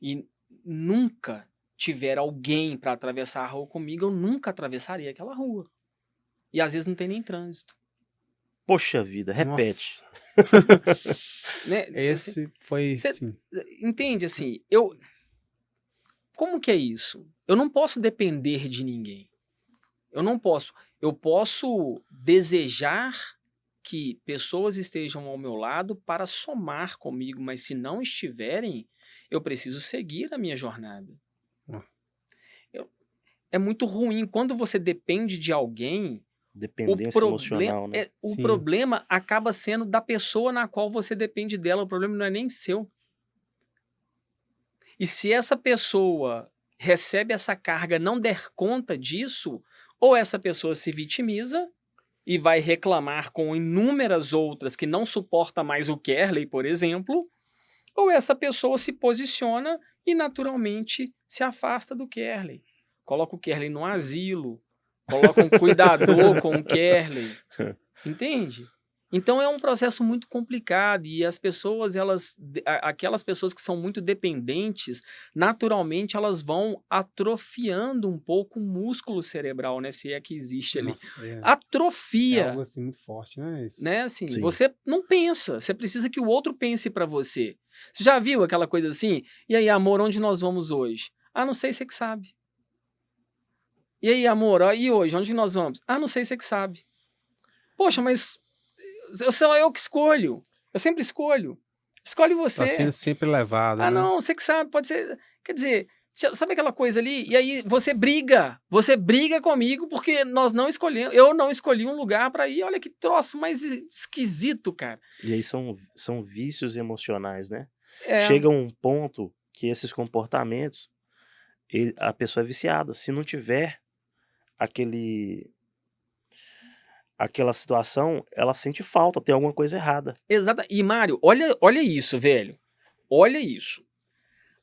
e nunca tiver alguém para atravessar a rua comigo, eu nunca atravessaria aquela rua. E às vezes não tem nem trânsito, Poxa vida, repete. Nossa, né? esse foi, Você sim. entende assim? Como que é isso? Eu não posso depender de ninguém. Eu não posso. Eu posso desejar que pessoas estejam ao meu lado para somar comigo, mas se não estiverem, eu preciso seguir a minha jornada. Ah. Eu- É muito ruim quando você depende de alguém. Dependência emocional, né? O Sim. problema acaba sendo da pessoa na qual você depende dela. O problema não é nem seu. E se essa pessoa recebe essa carga, não der conta disso, ou essa pessoa se vitimiza e vai reclamar com inúmeras outras que não suporta mais o Kerley, por exemplo, ou essa pessoa se posiciona e naturalmente se afasta do Kerley. Coloca o Kerley no asilo, coloca um cuidador com o Kerley, entende? Então é um processo muito complicado e as pessoas, aquelas pessoas que são muito dependentes, naturalmente elas vão atrofiando um pouco o músculo cerebral, né? Se é que existe ali. Nossa, é Atrofia. algo assim muito forte, né? Isso. Né? Assim, Sim. você não pensa, você precisa que o outro pense pra você. Você já viu aquela coisa assim? E aí, amor, onde nós vamos hoje? Ah, não sei, você que sabe. E aí, amor, ó, e hoje, onde nós vamos? Ah, não sei, você que sabe. Poxa, mas sou eu que escolho. Eu sempre escolho. Escolhe Tá você. sendo sempre levado, Ah, né? não, você que sabe, pode ser. Quer dizer, sabe aquela coisa ali? E aí você briga comigo porque nós não escolhemos, eu não escolhi um lugar pra ir. Olha que troço mais esquisito, cara. E aí são vícios emocionais, né? É, Chega um ponto que esses comportamentos, a pessoa é viciada. Se não tiver aquela situação, ela sente falta, tem alguma coisa errada. exata. E Mário, olha isso, velho. Olha isso.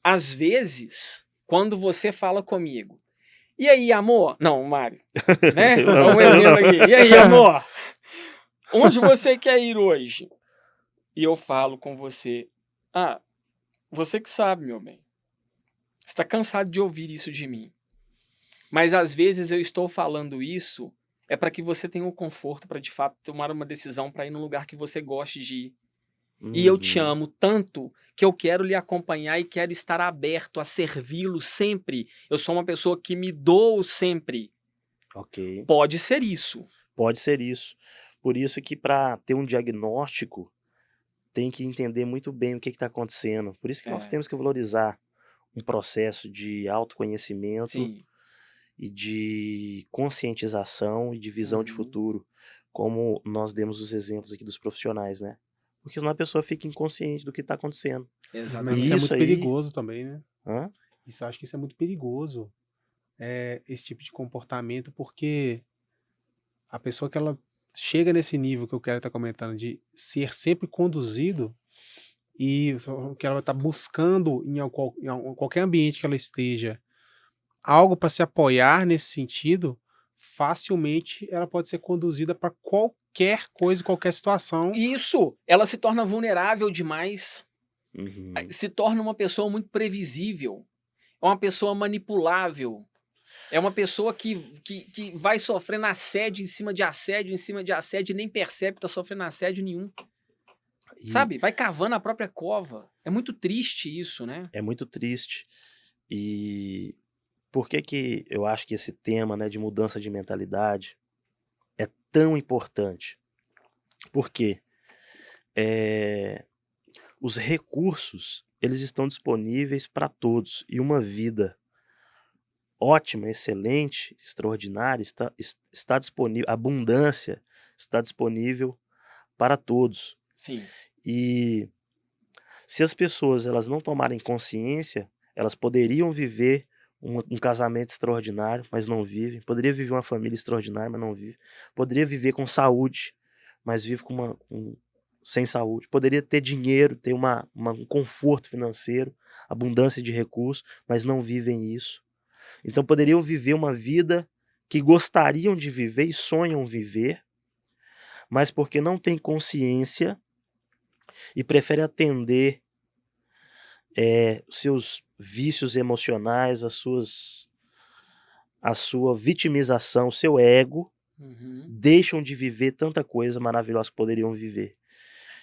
Às vezes, quando você fala comigo, e aí, amor? Não, Mário, né? Vou dar um exemplo aqui. E aí, amor? Onde você quer ir hoje? E eu falo com você, ah, você que sabe, meu bem. Você está cansado de ouvir isso de mim. Mas às vezes eu estou falando isso é para que você tenha o conforto para de fato tomar uma decisão para ir num lugar que você goste de ir. E eu te Uhum. amo tanto que eu quero lhe acompanhar e quero estar aberto a servi-lo sempre. Eu sou uma pessoa que me dou sempre. Ok. Pode ser isso. Pode ser isso. Por isso que para ter um diagnóstico, tem que entender muito bem o que está acontecendo. Por isso que nós É, temos que valorizar um processo de autoconhecimento sim. e de conscientização e de visão de Uhum. futuro, como nós demos os exemplos aqui dos profissionais, né? Porque senão a pessoa fica inconsciente do que está acontecendo. Mas isso é Exatamente. Isso muito aí. perigoso também, né? Hã? Isso, eu acho que isso é muito perigoso, esse tipo de comportamento, porque a pessoa que ela chega nesse nível que eu quero estar comentando, de ser sempre conduzido, e que ela está buscando em qualquer ambiente que ela esteja, algo para se apoiar nesse sentido, facilmente ela pode ser conduzida para qualquer coisa, qualquer situação. Isso, ela se torna vulnerável demais, Uhum. se torna uma pessoa muito previsível, é uma pessoa manipulável, é uma pessoa que vai sofrendo assédio em cima de assédio, em cima de assédio e nem percebe que tá sofrendo assédio nenhum. E Sabe? Vai cavando a própria cova. É muito triste isso, né? é muito triste. E por que que eu acho que esse tema, né, de mudança de mentalidade é tão importante? Porque eh, os recursos, eles estão disponíveis para todos e uma vida ótima, excelente, extraordinária está disponível, a abundância está disponível para todos. Sim. E se as pessoas elas não tomarem consciência, elas poderiam viver um casamento extraordinário, mas não vivem. Poderia viver uma família extraordinária, mas não vive. Poderia viver com saúde, mas vive sem saúde. Poderia ter dinheiro, ter um conforto financeiro, abundância de recursos, mas não vivem isso. Então poderiam viver uma vida que gostariam de viver e sonham viver, mas porque não têm consciência e preferem atender os seus vícios emocionais, a sua vitimização, o seu ego, Uhum. deixam de viver tanta coisa maravilhosa que poderiam viver.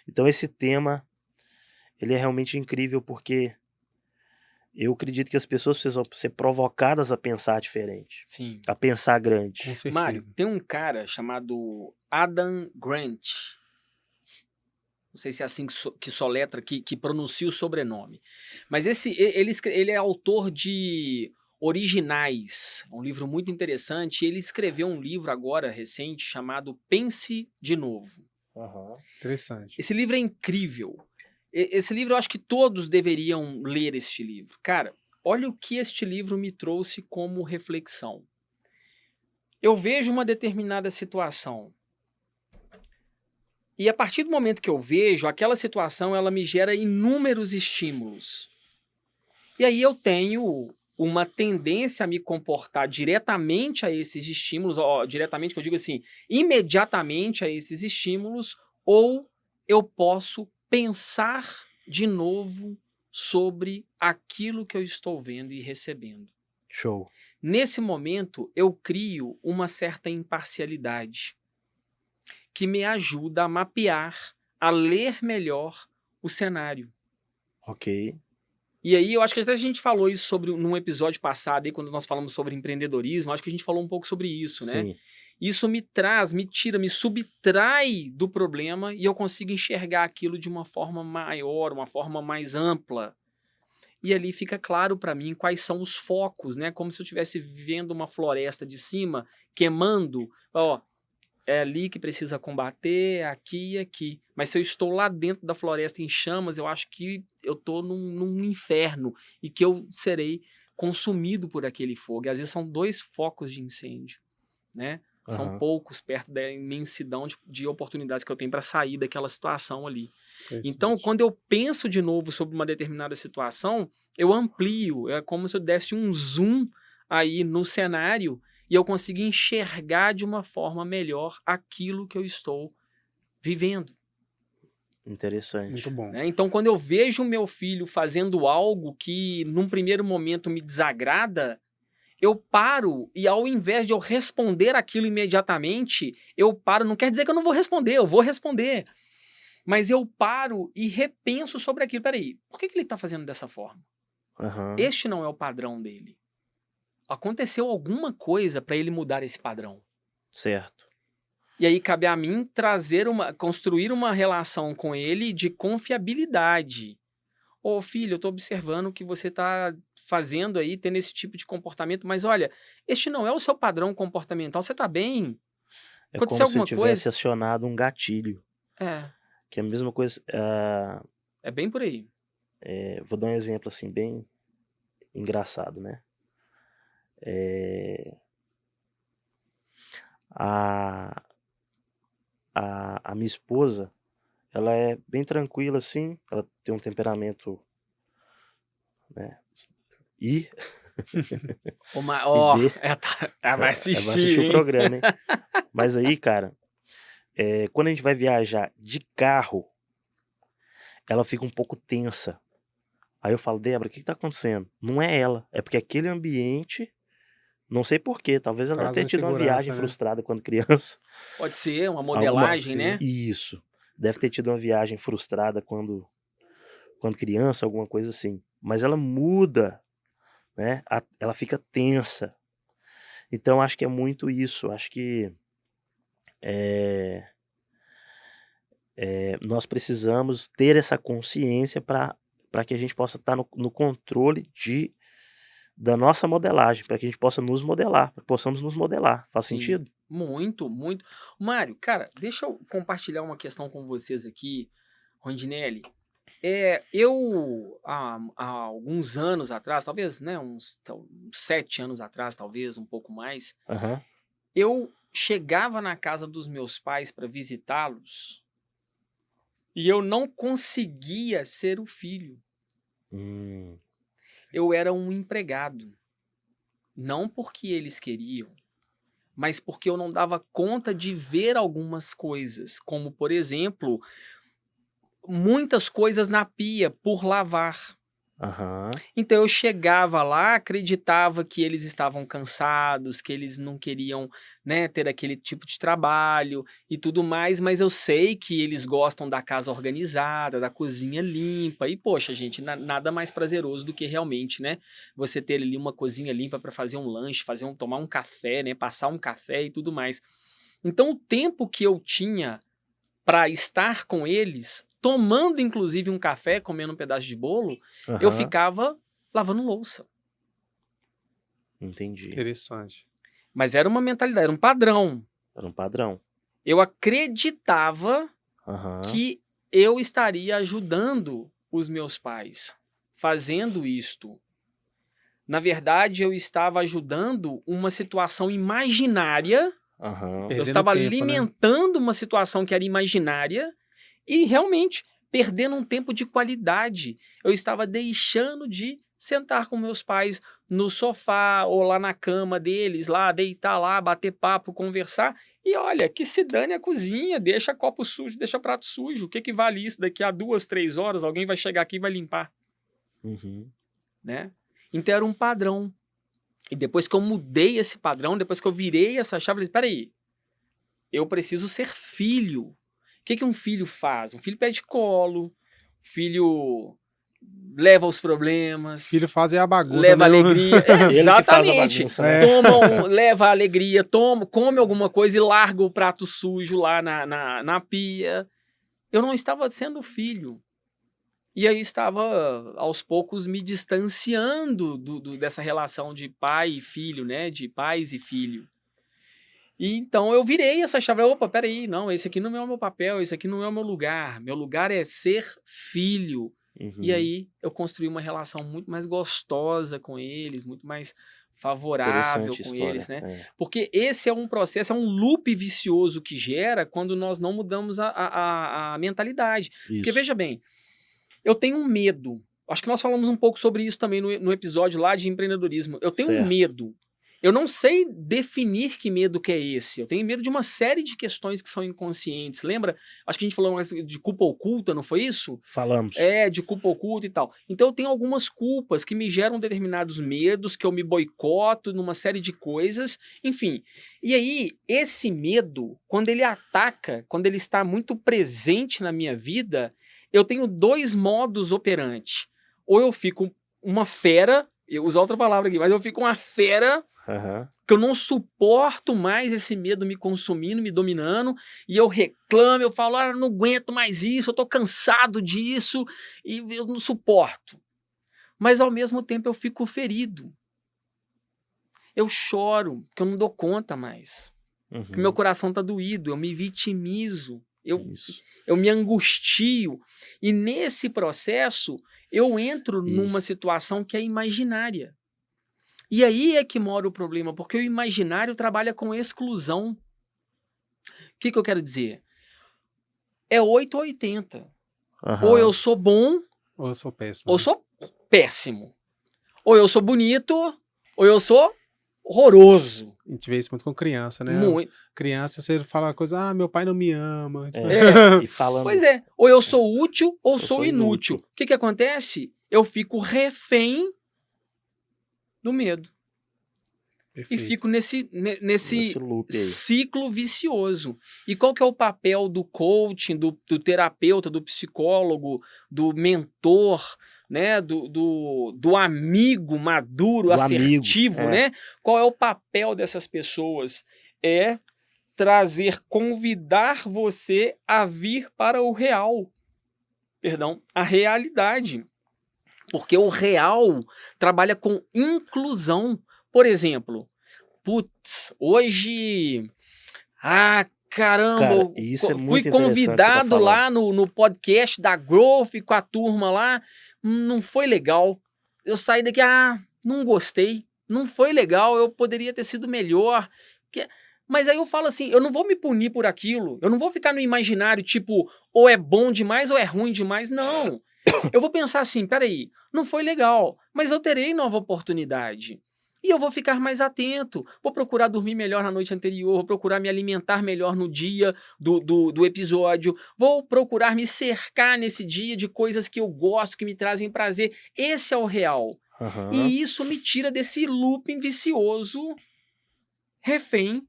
Então esse tema, ele é realmente incrível porque eu acredito que as pessoas precisam ser provocadas a pensar diferente, Sim. a pensar Com grande. certeza. Mário, tem um cara chamado Adam Grant. Não sei se é assim que soletra, que pronuncia o sobrenome. Mas ele é autor de Originais, um livro muito interessante. Ele escreveu um livro agora, recente, chamado Pense de Novo. Aham. Interessante. Esse livro é incrível. Esse livro eu acho que todos deveriam ler este livro. Cara, olha o que este livro me trouxe como reflexão. Eu vejo uma determinada situação. E a partir do momento que eu vejo, aquela situação ela me gera inúmeros estímulos. E aí eu tenho uma tendência a me comportar diretamente a esses estímulos, diretamente que eu digo assim, imediatamente a esses estímulos, ou eu posso pensar de novo sobre aquilo que eu estou vendo e recebendo. Show. Nesse momento, eu crio uma certa imparcialidade que me ajuda a mapear, a ler melhor o cenário. Ok. E aí, eu acho que até a gente falou isso num episódio passado, aí, quando nós falamos sobre empreendedorismo, acho que a gente falou um pouco sobre isso, né? Sim. Isso me traz, me tira, me subtrai do problema e eu consigo enxergar aquilo de uma forma maior, uma forma mais ampla. E ali fica claro para mim quais são os focos, né? Como se eu estivesse vendo uma floresta de cima, queimando. Ó, é ali que precisa combater, aqui e aqui. Mas se eu estou lá dentro da floresta em chamas, eu acho que eu estou num inferno e que eu serei consumido por aquele fogo. E às vezes são 2 focos de incêndio, né? São Aham. poucos perto da imensidão de oportunidades que eu tenho para sair daquela situação ali. Então, Interessante. quando eu penso de novo sobre uma determinada situação, eu amplio, é como se eu desse um zoom aí no cenário e eu consigo enxergar de uma forma melhor aquilo que eu estou vivendo. Interessante. Muito bom. Né? Então, quando eu vejo o meu filho fazendo algo que num primeiro momento me desagrada, eu paro e ao invés de eu responder aquilo imediatamente, eu paro, não quer dizer que eu não vou responder, eu vou responder. Mas eu paro e repenso sobre aquilo. Peraí, por que ele está fazendo dessa forma? Aham. Este não é o padrão dele. Aconteceu alguma coisa para ele mudar esse padrão. Certo. E aí cabe a mim construir uma relação com ele de confiabilidade. Ô filho, eu estou observando que você está fazendo aí, tendo esse tipo de comportamento, mas olha, este não é o seu padrão comportamental, você está bem? É Aconteceu como se alguma coisa? tivesse acionado um gatilho. É, Que é a mesma coisa. é bem por aí. Vou dar um exemplo assim, bem engraçado, né? É, a, a minha esposa, ela é bem tranquila assim, ela tem um temperamento, né? I e Ó, D. vai Vai assistir, assistir o hein? programa, hein? Mas aí, cara, quando a gente vai viajar de carro, ela fica um pouco tensa. Aí eu falo, Débora, o que tá acontecendo? Não é ela, é porque aquele ambiente, não sei porquê, talvez ela deve Traz ter uma tido uma viagem insegurança, né? frustrada quando criança. Pode ser uma Alguma. Pode modelagem, ser. né? Isso. Deve ter tido uma viagem frustrada quando criança, alguma coisa assim. Mas ela muda, né? Ela fica tensa. Então acho que é muito isso. Acho que nós precisamos ter essa consciência para que a gente possa estar no controle da nossa modelagem, para que a gente possa nos modelar, pra que possamos nos modelar. Faz Sim, sentido? muito, muito. Mário, cara, deixa eu compartilhar uma questão com vocês aqui, Rondinelli. Há alguns anos atrás, talvez, né, uns 7 anos atrás, talvez, um pouco mais, Aham. eu chegava na casa dos meus pais para visitá-los e eu não conseguia ser o filho. Hum, Eu era um empregado. Não porque eles queriam, mas porque eu não dava conta de ver algumas coisas, como, por exemplo, muitas coisas na pia por lavar. Aham. Então eu chegava lá, acreditava que eles estavam cansados, que eles não queriam, né, ter aquele tipo de trabalho e tudo mais, mas eu sei que eles gostam da casa organizada, da cozinha limpa. E poxa, gente, nada mais prazeroso do que realmente, né, você ter ali uma cozinha limpa para fazer um lanche, tomar um café, né, passar um café e tudo mais. Então o tempo que eu tinha para estar com eles, tomando inclusive um café, comendo um pedaço de bolo, eu Aham. ficava lavando louça. Entendi. Interessante. Mas era uma mentalidade, era um padrão. Era um padrão. Eu acreditava Aham. que eu estaria ajudando os meus pais fazendo isto. Na verdade, eu estava ajudando uma situação imaginária Aham. Eu Perdendo estava tempo, né? alimentando uma situação que era imaginária e realmente perdendo um tempo de qualidade. Eu estava deixando de sentar com meus pais no sofá ou lá na cama deles, lá, deitar lá, bater papo, conversar. E olha, que se dane a cozinha, deixa copo sujo, deixa prato sujo. O que que vale isso? Daqui a 2, 3 horas alguém vai chegar aqui e vai limpar, Uhum. né? Então era um padrão. E depois que eu mudei esse padrão, depois que eu virei essa chave, eu falei, peraí, eu preciso ser filho. O que que um filho faz? Um filho pede colo, filho leva os problemas, Filho fazer a bagunça, leva né? alegria. Ele que faz a Exatamente. bagunça, né? Leva a alegria, come alguma coisa e larga o prato sujo lá na pia. Eu não estava sendo filho. E aí estava, aos poucos, me distanciando dessa relação de pai e filho, né? De pais e filho. E então eu virei essa chave. Opa, peraí, não, esse aqui não é o meu papel, esse aqui não é o meu lugar. Meu lugar é ser filho. E Uhum. aí eu construí uma relação muito mais gostosa com eles, muito mais favorável Interessante com história. eles, né? É. Porque esse é um processo, é um loop vicioso que gera quando nós não mudamos a mentalidade. Porque Isso. veja bem, eu tenho um medo. Acho que nós falamos um pouco sobre isso também no episódio lá de empreendedorismo. Eu tenho um Certo. medo. Eu não sei definir que medo que é esse. Eu tenho medo de uma série de questões que são inconscientes. Lembra? Acho que a gente falou de culpa oculta, não foi isso? Falamos. É, de culpa oculta e tal. Então eu tenho algumas culpas que me geram determinados medos, que eu me boicoto numa série de coisas, enfim. E aí, esse medo, quando ele ataca, quando ele está muito presente na minha vida, eu tenho 2 modos operantes. Ou eu fico uma fera, eu uso outra palavra aqui, mas eu fico uma fera Aham. que eu não suporto mais esse medo me consumindo, me dominando, e eu reclamo, eu falo, ah, eu não aguento mais isso, eu tô cansado disso, e eu não suporto. Mas ao mesmo tempo eu fico ferido. Eu choro, porque eu não dou conta mais. Porque meu Uhum. coração tá doído, eu me vitimizo, Isso. eu me angustio, e nesse processo eu entro E numa situação que é imaginária. E aí é que mora o problema, porque o imaginário trabalha com exclusão. O que que eu quero dizer? É 8 ou 80. Ou eu aham. sou bom, Ou eu sou péssimo, ou eu né? sou péssimo. Ou eu sou bonito, ou eu sou horroroso. A gente vê isso muito com criança, né? Muito. Criança, você fala uma coisa, ah, meu pai não me ama. Tipo, É. E falando, Pois é. Ou eu sou útil, ou eu sou sou inútil. inútil. O que que acontece? Eu fico refém do medo. E Perfeito. fico nesse Nesse loop aí. ciclo vicioso. E qual que é o papel do coaching, do terapeuta, do psicólogo, do mentor, né? Do amigo maduro, Do amigo. assertivo, É. né? Qual é o papel dessas pessoas? É convidar você a vir para o real. Perdão, a realidade. Porque o real trabalha com inclusão. Por exemplo, putz, hoje. Ah, caramba, Cara, eu isso é fui muito interessante que você tá convidado falando. lá no podcast da Growth com a turma lá. Não foi legal. Eu saí daqui, não gostei. Não foi legal, eu poderia ter sido melhor. Mas aí eu falo assim, eu não vou me punir por aquilo. Eu não vou ficar no imaginário, tipo, ou é bom demais ou é ruim demais. Não. Eu vou pensar assim, peraí, não foi legal, mas eu terei nova oportunidade. E eu vou ficar mais atento, vou procurar dormir melhor na noite anterior, vou procurar me alimentar melhor no dia do episódio, vou procurar me cercar nesse dia de coisas que eu gosto, que me trazem prazer. Esse é o real. Aham. E isso me tira desse looping vicioso, refém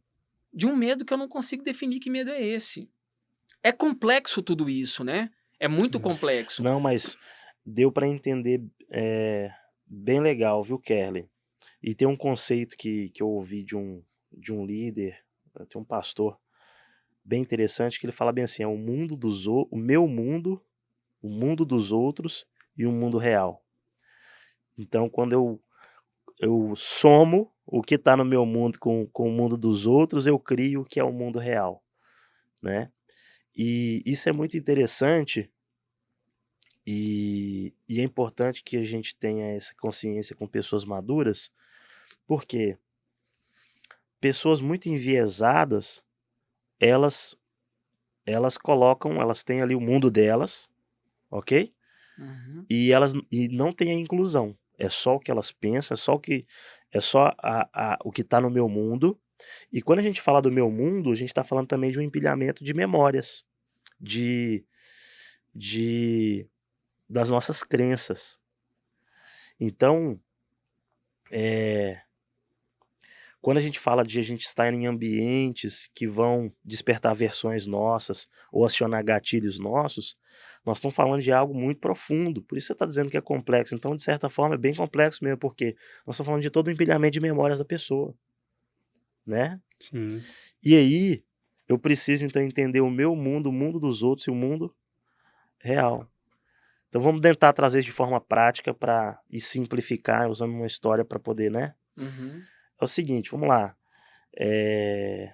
de um medo que eu não consigo definir que medo é esse. É complexo tudo isso, né? É muito Sim. complexo. Não, mas deu pra entender bem legal, viu, Kerley? E tem um conceito que eu ouvi de um líder, tem um pastor bem interessante, que ele fala bem assim, é o mundo o meu mundo, o mundo dos outros e o mundo real. Então, quando eu somo o que está no meu mundo com o mundo dos outros, eu crio o que é o mundo real, né? E isso é muito interessante e é importante que a gente tenha essa consciência com pessoas maduras, porque pessoas muito enviesadas, elas elas têm ali o mundo delas, ok? Uhum. E não tem a inclusão. É só o que elas pensam, é só o que está no meu mundo. E quando a gente fala do meu mundo, a gente está falando também de um empilhamento de memórias, de de das nossas crenças. Então, eh, quando a gente fala de a gente estar em ambientes que vão despertar versões nossas ou acionar gatilhos nossos, nós estamos falando de algo muito profundo. Por isso você está dizendo que é complexo. Então, de certa forma, é bem complexo mesmo, porque nós estamos falando de todo o empilhamento de memórias da pessoa, né? Sim. E aí, eu preciso então entender o meu mundo, o mundo dos outros e o mundo real. Então vamos tentar trazer isso de forma prática para e simplificar, usando uma história para poder, né? Uhum. É o seguinte, vamos lá. Eh,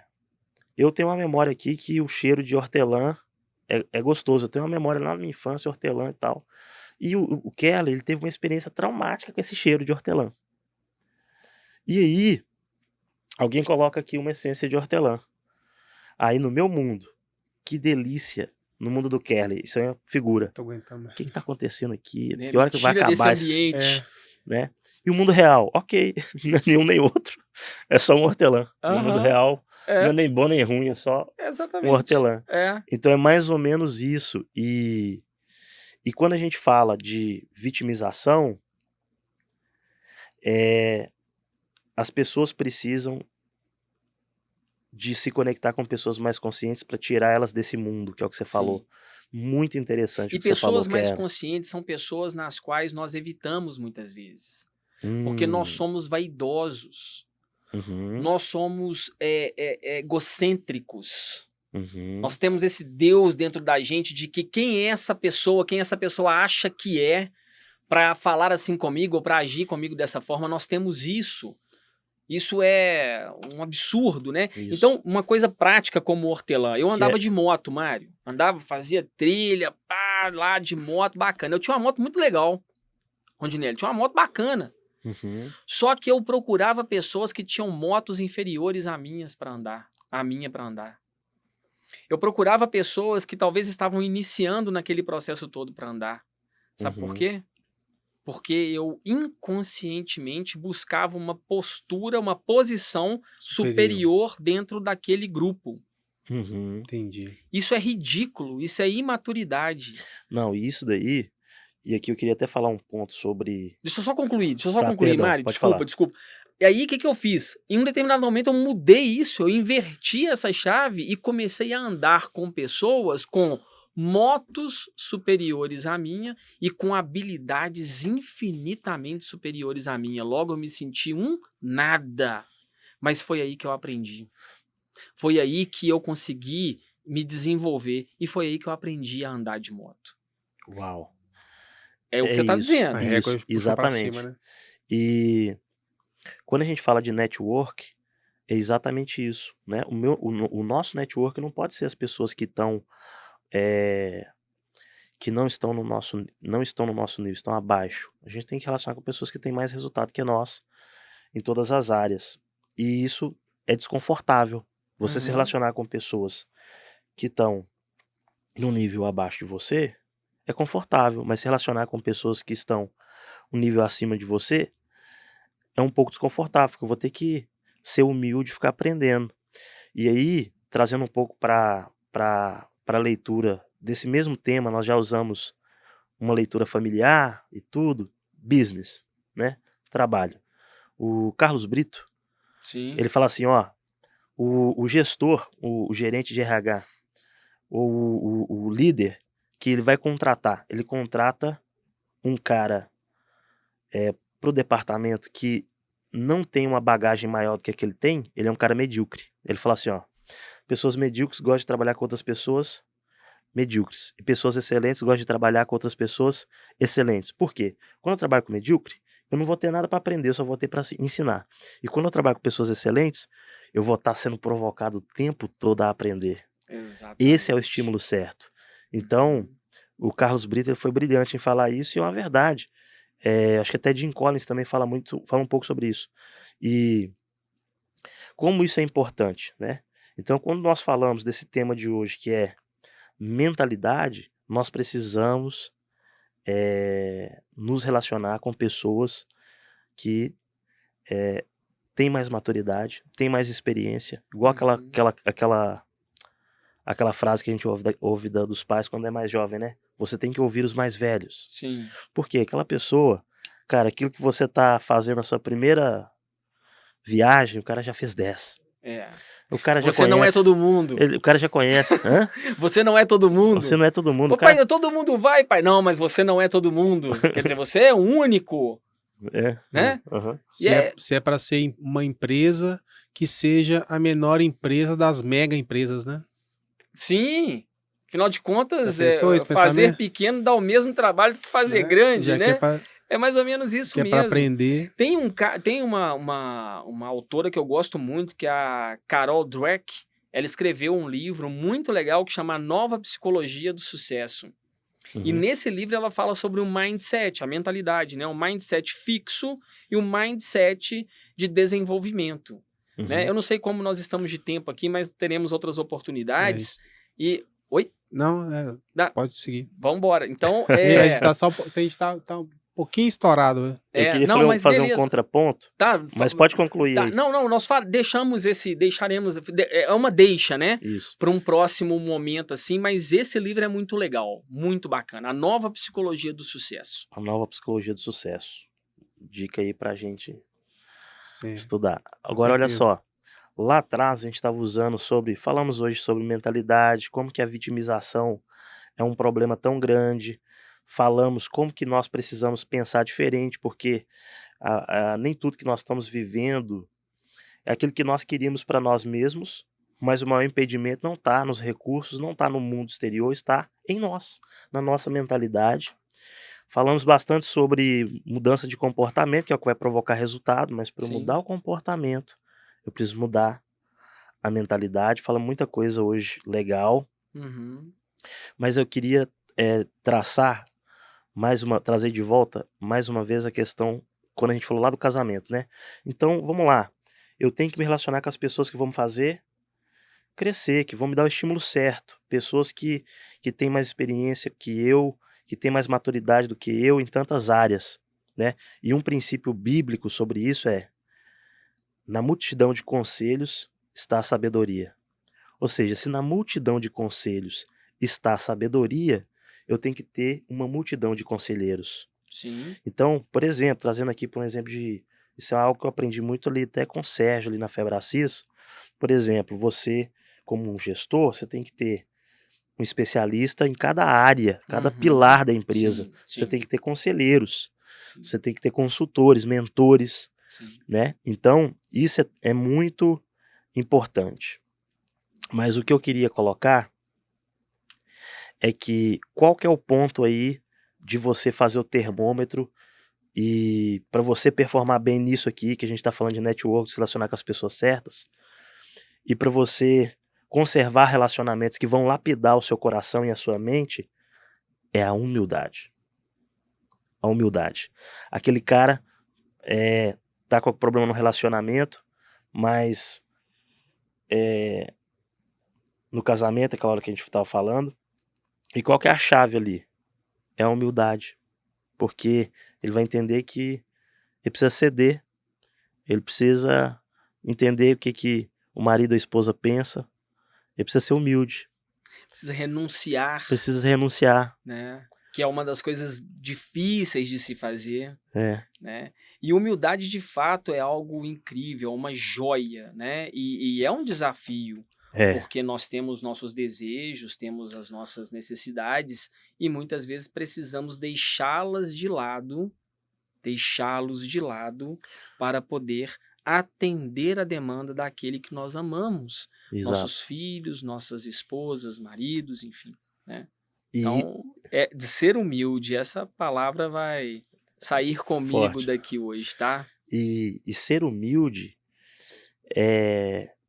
eu tenho uma memória aqui que o cheiro de hortelã é gostoso. Eu tenho uma memória lá na minha infância, hortelã e tal. E o Kelly, ele teve uma experiência traumática com esse cheiro de hortelã. E aí, alguém coloca aqui uma essência de hortelã. Aí no meu mundo, que delícia. No mundo do Kelly, isso é uma figura. Tô aguentando. O que tá acontecendo aqui? Né, Que me hora que vai tira desse acabar esse, ambiente. né? E o mundo real, ok, não é nenhum nem outro, é só um hortelã. No mundo Aham. real, não é É, nem bom nem ruim, é só um exatamente. hortelã. É. Então é mais ou menos isso. E quando a gente fala de vitimização, as pessoas precisam de se conectar com pessoas mais conscientes para tirar elas desse mundo, que é o que você Sim. falou. Muito interessante E o que você falou, pessoas mais Kelly. conscientes são pessoas nas quais nós evitamos muitas vezes. Porque nós somos vaidosos. Uhum, Nós somos egocêntricos. uhum, Nós temos esse Deus dentro da gente de que quem essa pessoa acha que é para falar assim comigo ou para agir comigo dessa forma, nós temos isso. Isso é um absurdo, né? isso. Então, uma coisa prática como hortelã. Eu Que andava é de moto, Mário. Andava, fazia trilha, pá, lá de moto, bacana. Eu tinha uma moto muito legal, Rondinelli. Tinha uma moto bacana. uhum, Só que eu procurava pessoas que tinham motos inferiores a minhas para andar, a minha para andar. Eu procurava pessoas que talvez estavam iniciando naquele processo todo para andar. Sabe por uhum, quê? Porque eu inconscientemente buscava uma postura, uma posição superior dentro daquele grupo. uhum. Entendi. Isso é ridículo, isso é imaturidade. Não, e isso daí, e aqui eu queria até falar um ponto sobre. Deixa eu só concluir, Tá, perdão, Mário, pode desculpa, falar. desculpa. E aí, o que eu fiz? Em um determinado momento eu mudei isso, eu inverti essa chave e comecei a andar com pessoas com motos superiores à minha e com habilidades infinitamente superiores à minha. Logo eu me senti um nada. Mas foi aí que eu aprendi. Foi aí que eu consegui me desenvolver e foi aí que eu aprendi a andar de moto. Uau. É o que É você está isso, A dizendo. régua isso, puxou pra cima, exatamente. né? E quando a gente fala de network, é exatamente isso, né? O nosso network não pode ser as pessoas que estão, que não estão no nosso nível, estão abaixo. A gente tem que relacionar com pessoas que têm mais resultado que nós em todas as áreas. E isso é desconfortável. Você se Uhum. relacionar com pessoas que estão num nível abaixo de você é confortável, mas se relacionar com pessoas que estão um nível acima de você é um pouco desconfortável, porque eu vou ter que ser humilde e ficar aprendendo. E aí, trazendo um pouco para a leitura desse mesmo tema, nós já usamos uma leitura familiar e tudo, business, né? Trabalho. O Carlos Brito, Sim. ele fala assim, ó, o gestor, o gerente de RH, ou o líder que ele vai contratar, ele contrata um cara para o departamento que não tem uma bagagem maior do que a que ele tem, ele é um cara medíocre. Ele fala assim, ó, pessoas medíocres gostam de trabalhar com outras pessoas medíocres. E pessoas excelentes gostam de trabalhar com outras pessoas excelentes. Por quê? Quando eu trabalho com medíocre, eu não vou ter nada para aprender, eu só vou ter para ensinar. E quando eu trabalho com pessoas excelentes, eu vou estar sendo provocado o tempo todo a aprender. Esse é o Exatamente. estímulo certo. Então, o Carlos Brito ele foi brilhante em falar isso e é uma verdade. Acho que até Jim Collins também fala um pouco sobre isso. E como isso é importante, né? Então, quando nós falamos desse tema de hoje, que é mentalidade, nós precisamos nos relacionar com pessoas que têm mais maturidade, têm mais experiência, igual aquela frase que a gente ouve dos pais quando é mais jovem, né? Você tem que ouvir os mais velhos. Sim. Porque aquela pessoa, cara, aquilo que você tá fazendo a sua primeira viagem, o cara já fez 10. O cara já Você não é conhece. todo mundo. O cara já conhece. Hã? Você não é todo mundo. Você não é todo mundo. Ô, pai, todo mundo vai, pai. Não, mas você não é todo mundo. Quer dizer, você é único. Né? Uhum. Se é para ser uma empresa que seja a menor empresa das mega empresas, né? Sim. Afinal de contas, esse fazer pensamento? pequeno dá o mesmo trabalho que fazer Né? grande, Já que né? É mais ou menos isso que é mesmo. para aprender. Tem uma autora que eu gosto muito, que é a Carol Dweck. Ela escreveu um livro muito legal que chama Nova Psicologia do Sucesso. E Uhum. nesse livro ela fala sobre o mindset, a mentalidade, né? O mindset fixo e o mindset de desenvolvimento. Uhum. Né? Eu não sei como nós estamos de tempo aqui, mas teremos outras oportunidades. Oi? Não, pode seguir. Vamos embora. Então, A gente tá um pouquinho estourado. Né? Eu queria fazer um contraponto, tá, mas pode concluir tá, aí. Não, nós deixaremos, é uma deixa, né? Isso. Para um próximo momento, assim, mas esse livro é muito legal, muito bacana. A Nova Psicologia do Sucesso. A Nova Psicologia do Sucesso. Dica aí pra gente estudar. Agora, olha só. Lá atrás a gente estava falamos hoje sobre mentalidade, como que a vitimização é um problema tão grande. Falamos como que nós precisamos pensar diferente, porque nem tudo que nós estamos vivendo é aquilo que nós queríamos para nós mesmos, mas o maior impedimento não está nos recursos, não está no mundo exterior, está em nós, na nossa mentalidade. Falamos bastante sobre mudança de comportamento, que é o que vai provocar resultado, mas para mudar o comportamento, eu preciso mudar a mentalidade. Fala muita coisa hoje legal, mas eu queria trazer de volta mais uma vez a questão, quando a gente falou lá do casamento, né? Então, vamos lá. Eu tenho que me relacionar com as pessoas que vão me fazer crescer, que vão me dar o estímulo certo. Pessoas que têm mais experiência que eu, que têm mais maturidade do que eu em tantas áreas, né? E um princípio bíblico sobre isso é: na multidão de conselhos está a sabedoria. Ou seja, se na multidão de conselhos está a sabedoria, eu tenho que ter uma multidão de conselheiros. Sim. Então, por exemplo, trazendo aqui por um exemplo isso é algo que eu aprendi muito ali até com o Sérgio ali na Febracis. Por exemplo, você, como um gestor, você tem que ter um especialista em cada área, cada pilar da empresa. Você tem que ter conselheiros, você tem que ter consultores, mentores, né? Então, isso é muito importante. Mas o que eu queria colocar é que qual que é o ponto aí de você fazer o termômetro e para você performar bem nisso aqui, que a gente está falando de network, se relacionar com as pessoas certas, e para você conservar relacionamentos que vão lapidar o seu coração e a sua mente, é a humildade. A humildade. Aquele cara tá com problema no relacionamento, mas no casamento, aquela hora que a gente estava falando, e qual que é a chave ali? É a humildade. Porque ele vai entender que ele precisa ceder, ele precisa entender o que o marido ou a esposa pensa, ele precisa ser humilde. Precisa renunciar. Precisa renunciar. Né? Que é uma das coisas difíceis de se fazer. É. Né? E humildade, de fato, é algo incrível, é uma joia, né? E é um desafio. Porque nós temos nossos desejos, temos as nossas necessidades e muitas vezes precisamos deixá-los de lado para poder atender a demanda daquele que nós amamos. Exato. Nossos filhos, nossas esposas, maridos, enfim. Né? Então, de ser humilde, essa palavra vai sair comigo forte daqui hoje, tá? E ser humilde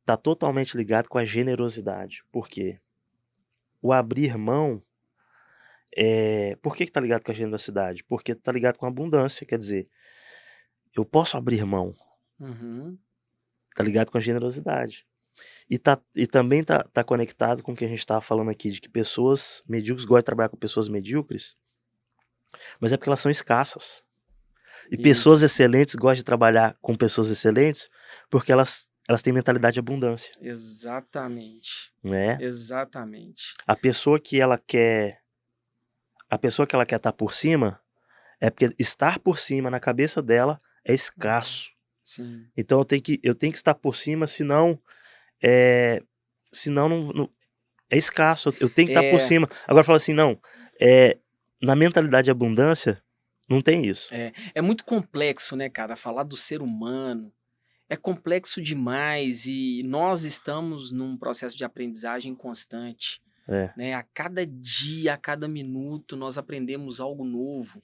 tá totalmente ligado com a generosidade. Por quê? O abrir mão, por que tá ligado com a generosidade? Porque tá ligado com a abundância, quer dizer, eu posso abrir mão. Tá ligado com a generosidade. E também tá conectado com o que a gente estava falando aqui, de que pessoas medíocres gostam de trabalhar com pessoas medíocres, mas é porque elas são escassas. E pessoas Isso. excelentes gostam de trabalhar com pessoas excelentes porque elas têm mentalidade de abundância, Exatamente. né? Exatamente. A pessoa que ela quer estar por cima é porque estar por cima na cabeça dela é escasso. Sim. Então eu tenho que estar por cima, senão é, senão não é escasso. Eu tenho que estar por É, cima. Agora fala assim, não, na mentalidade de abundância não tem isso. é muito complexo, né, cara? Falar do ser humano é complexo demais e nós estamos num processo de aprendizagem constante, É, né? A cada dia, a cada minuto, nós aprendemos algo novo.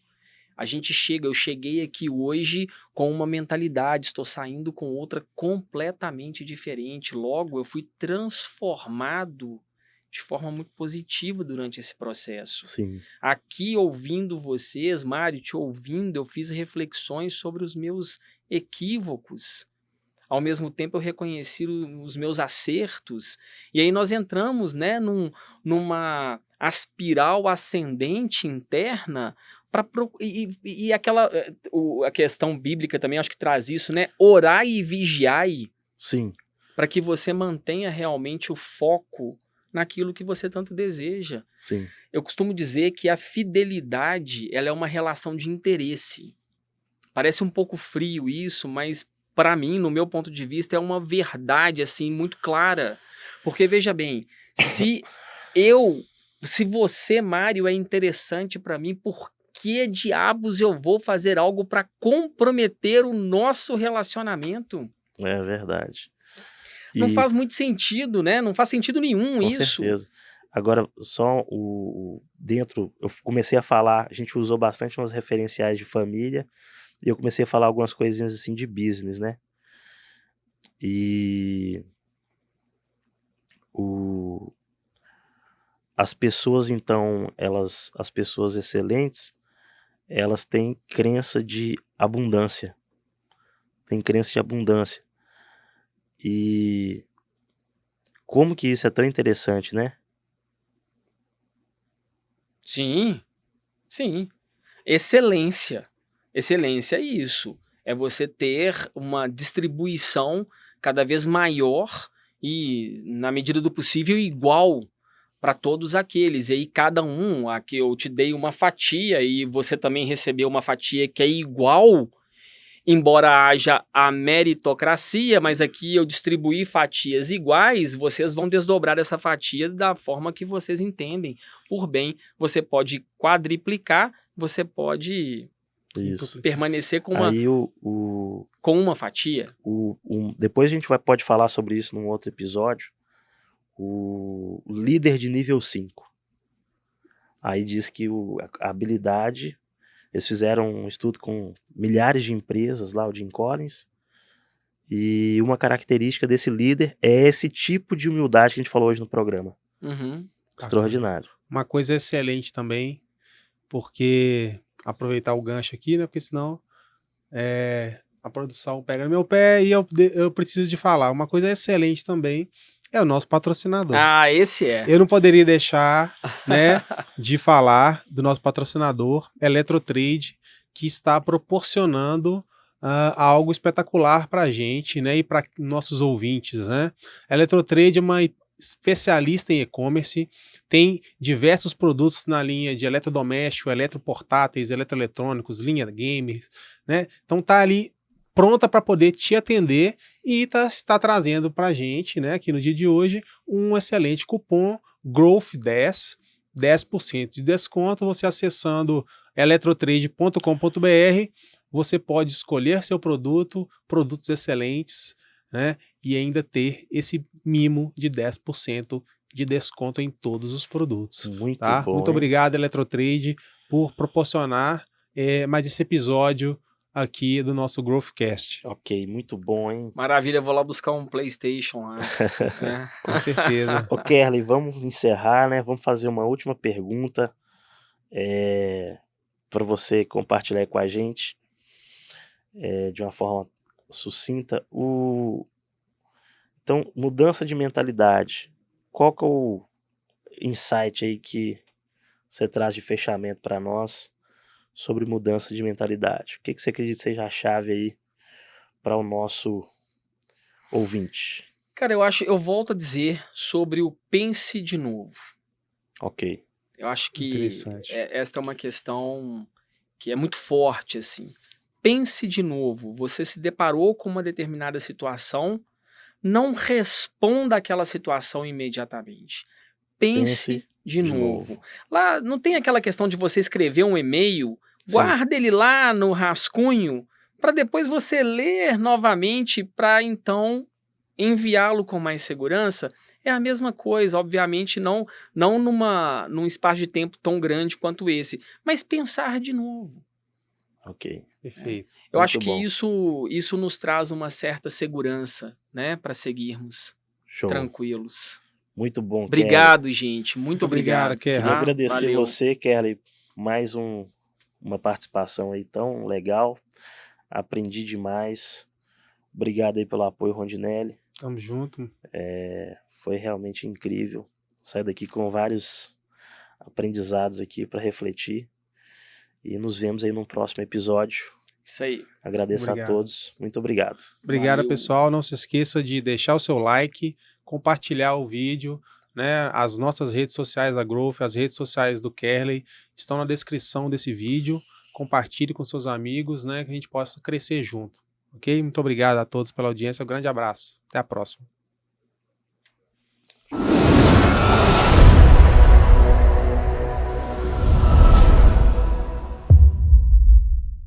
Eu cheguei aqui hoje com uma mentalidade, estou saindo com outra completamente diferente. Logo, eu fui transformado de forma muito positiva durante esse processo. sim, Aqui, ouvindo vocês, Mário, te ouvindo, eu fiz reflexões sobre os meus equívocos. Ao mesmo tempo, eu reconheci os meus acertos. E aí nós entramos, né, numa espiral ascendente interna e a questão bíblica também acho que traz isso, né? Orai e vigiai, sim, para que você mantenha realmente o foco naquilo que você tanto deseja. sim, Eu costumo dizer que a fidelidade, ela é uma relação de interesse. Parece um pouco frio isso, mas para mim, no meu ponto de vista, é uma verdade assim muito clara. Porque veja bem, se você, Mário, é interessante para mim, por que diabos eu vou fazer algo para comprometer o nosso relacionamento? é verdade. Não E faz muito sentido, né? Não faz sentido nenhum com isso. certeza. Agora, só dentro, eu comecei a falar, a gente usou bastante umas referenciais de família, e eu comecei a falar algumas coisinhas assim de business, né? E o, as pessoas, então, as pessoas excelentes, elas têm crença de abundância. Têm crença de abundância. E como que isso é tão interessante, né? Sim, sim. Excelência. Excelência é isso. É você ter uma distribuição cada vez maior e, na medida do possível, igual para todos aqueles. E aí, cada um, aqui eu te dei uma fatia e você também recebeu uma fatia que é igual, embora haja a meritocracia, mas aqui eu distribuí fatias iguais, vocês vão desdobrar essa fatia da forma que vocês entendem por bem. Você pode quadriplicar, você pode Isso. permanecer com Aí uma fatia. depois a gente pode falar sobre isso num outro episódio. O líder de nível 5. Aí diz que a habilidade, eles fizeram um estudo com milhares de empresas lá, o Jim Collins, e uma característica desse líder é esse tipo de humildade que a gente falou hoje no programa. Uhum. Extraordinário. Uma coisa excelente também, porque aproveitar o gancho aqui, né? Porque senão a produção pega no meu pé e eu preciso de falar. Uma coisa excelente também é o nosso patrocinador. Ah, esse é. Eu não poderia deixar, né, de falar do nosso patrocinador, Eletrotrade, que está proporcionando algo espetacular para a gente, né, e para nossos ouvintes, né. A Eletrotrade é uma especialista em e-commerce, tem diversos produtos na linha de eletrodoméstico, eletroportáteis, eletroeletrônicos, linha games, né. Então tá ali pronta para poder te atender e está trazendo para a gente, né, aqui no dia de hoje, um excelente cupom Growth10, 10% de desconto. Você acessando eletrotrade.com.br, você pode escolher seu produto, produtos excelentes, né, e ainda ter esse mimo de 10% de desconto em todos os produtos. Muito Tá? bom. Muito hein? obrigado, Eletrotrade, por proporcionar mais esse episódio aqui do nosso Growthcast. Ok, muito bom, hein? Maravilha, eu vou lá buscar um PlayStation lá. Né? Com certeza. Ô, Kerley, vamos encerrar, né? Vamos fazer uma última pergunta para você compartilhar aí com a gente de uma forma sucinta. Então, mudança de mentalidade. Qual que é o insight aí que você traz de fechamento para nós sobre mudança de mentalidade? O que você acredita que seja a chave aí para o nosso ouvinte? Cara, eu volto a dizer sobre o pense de novo. Ok. Eu acho que Interessante. esta é uma questão que é muito forte, assim. Pense de novo. Você se deparou com uma determinada situação, não responda àquela situação imediatamente. Pense de novo. Lá não tem aquela questão de você escrever um e-mail, Sim. guarda ele lá no rascunho, para depois você ler novamente, para então enviá-lo com mais segurança. É a mesma coisa, obviamente não num espaço de tempo tão grande quanto esse, mas pensar de novo. Ok. Perfeito. Eu acho Muito que bom. isso nos traz uma certa segurança, né, para seguirmos Show. tranquilos. Muito bom, Obrigado, gente. Muito Muito obrigado, obrigado. Kerley. Queria Tá? agradecer Valeu. você, Kerley, mais uma participação aí tão legal. Aprendi demais. Obrigado aí pelo apoio, Rondinelli. Tamo junto. Foi realmente incrível. Saí daqui com vários aprendizados aqui para refletir. E nos vemos aí no próximo episódio. Isso aí. Agradeço a Obrigado. todos. Muito obrigado. Obrigado, Valeu. pessoal. Não se esqueça de deixar o seu like, compartilhar o vídeo, né? As nossas redes sociais da Growth, as redes sociais do Kerley estão na descrição desse vídeo. Compartilhe com seus amigos, né? Que a gente possa crescer junto. Ok? Muito obrigado a todos pela audiência. Um grande abraço. Até a próxima.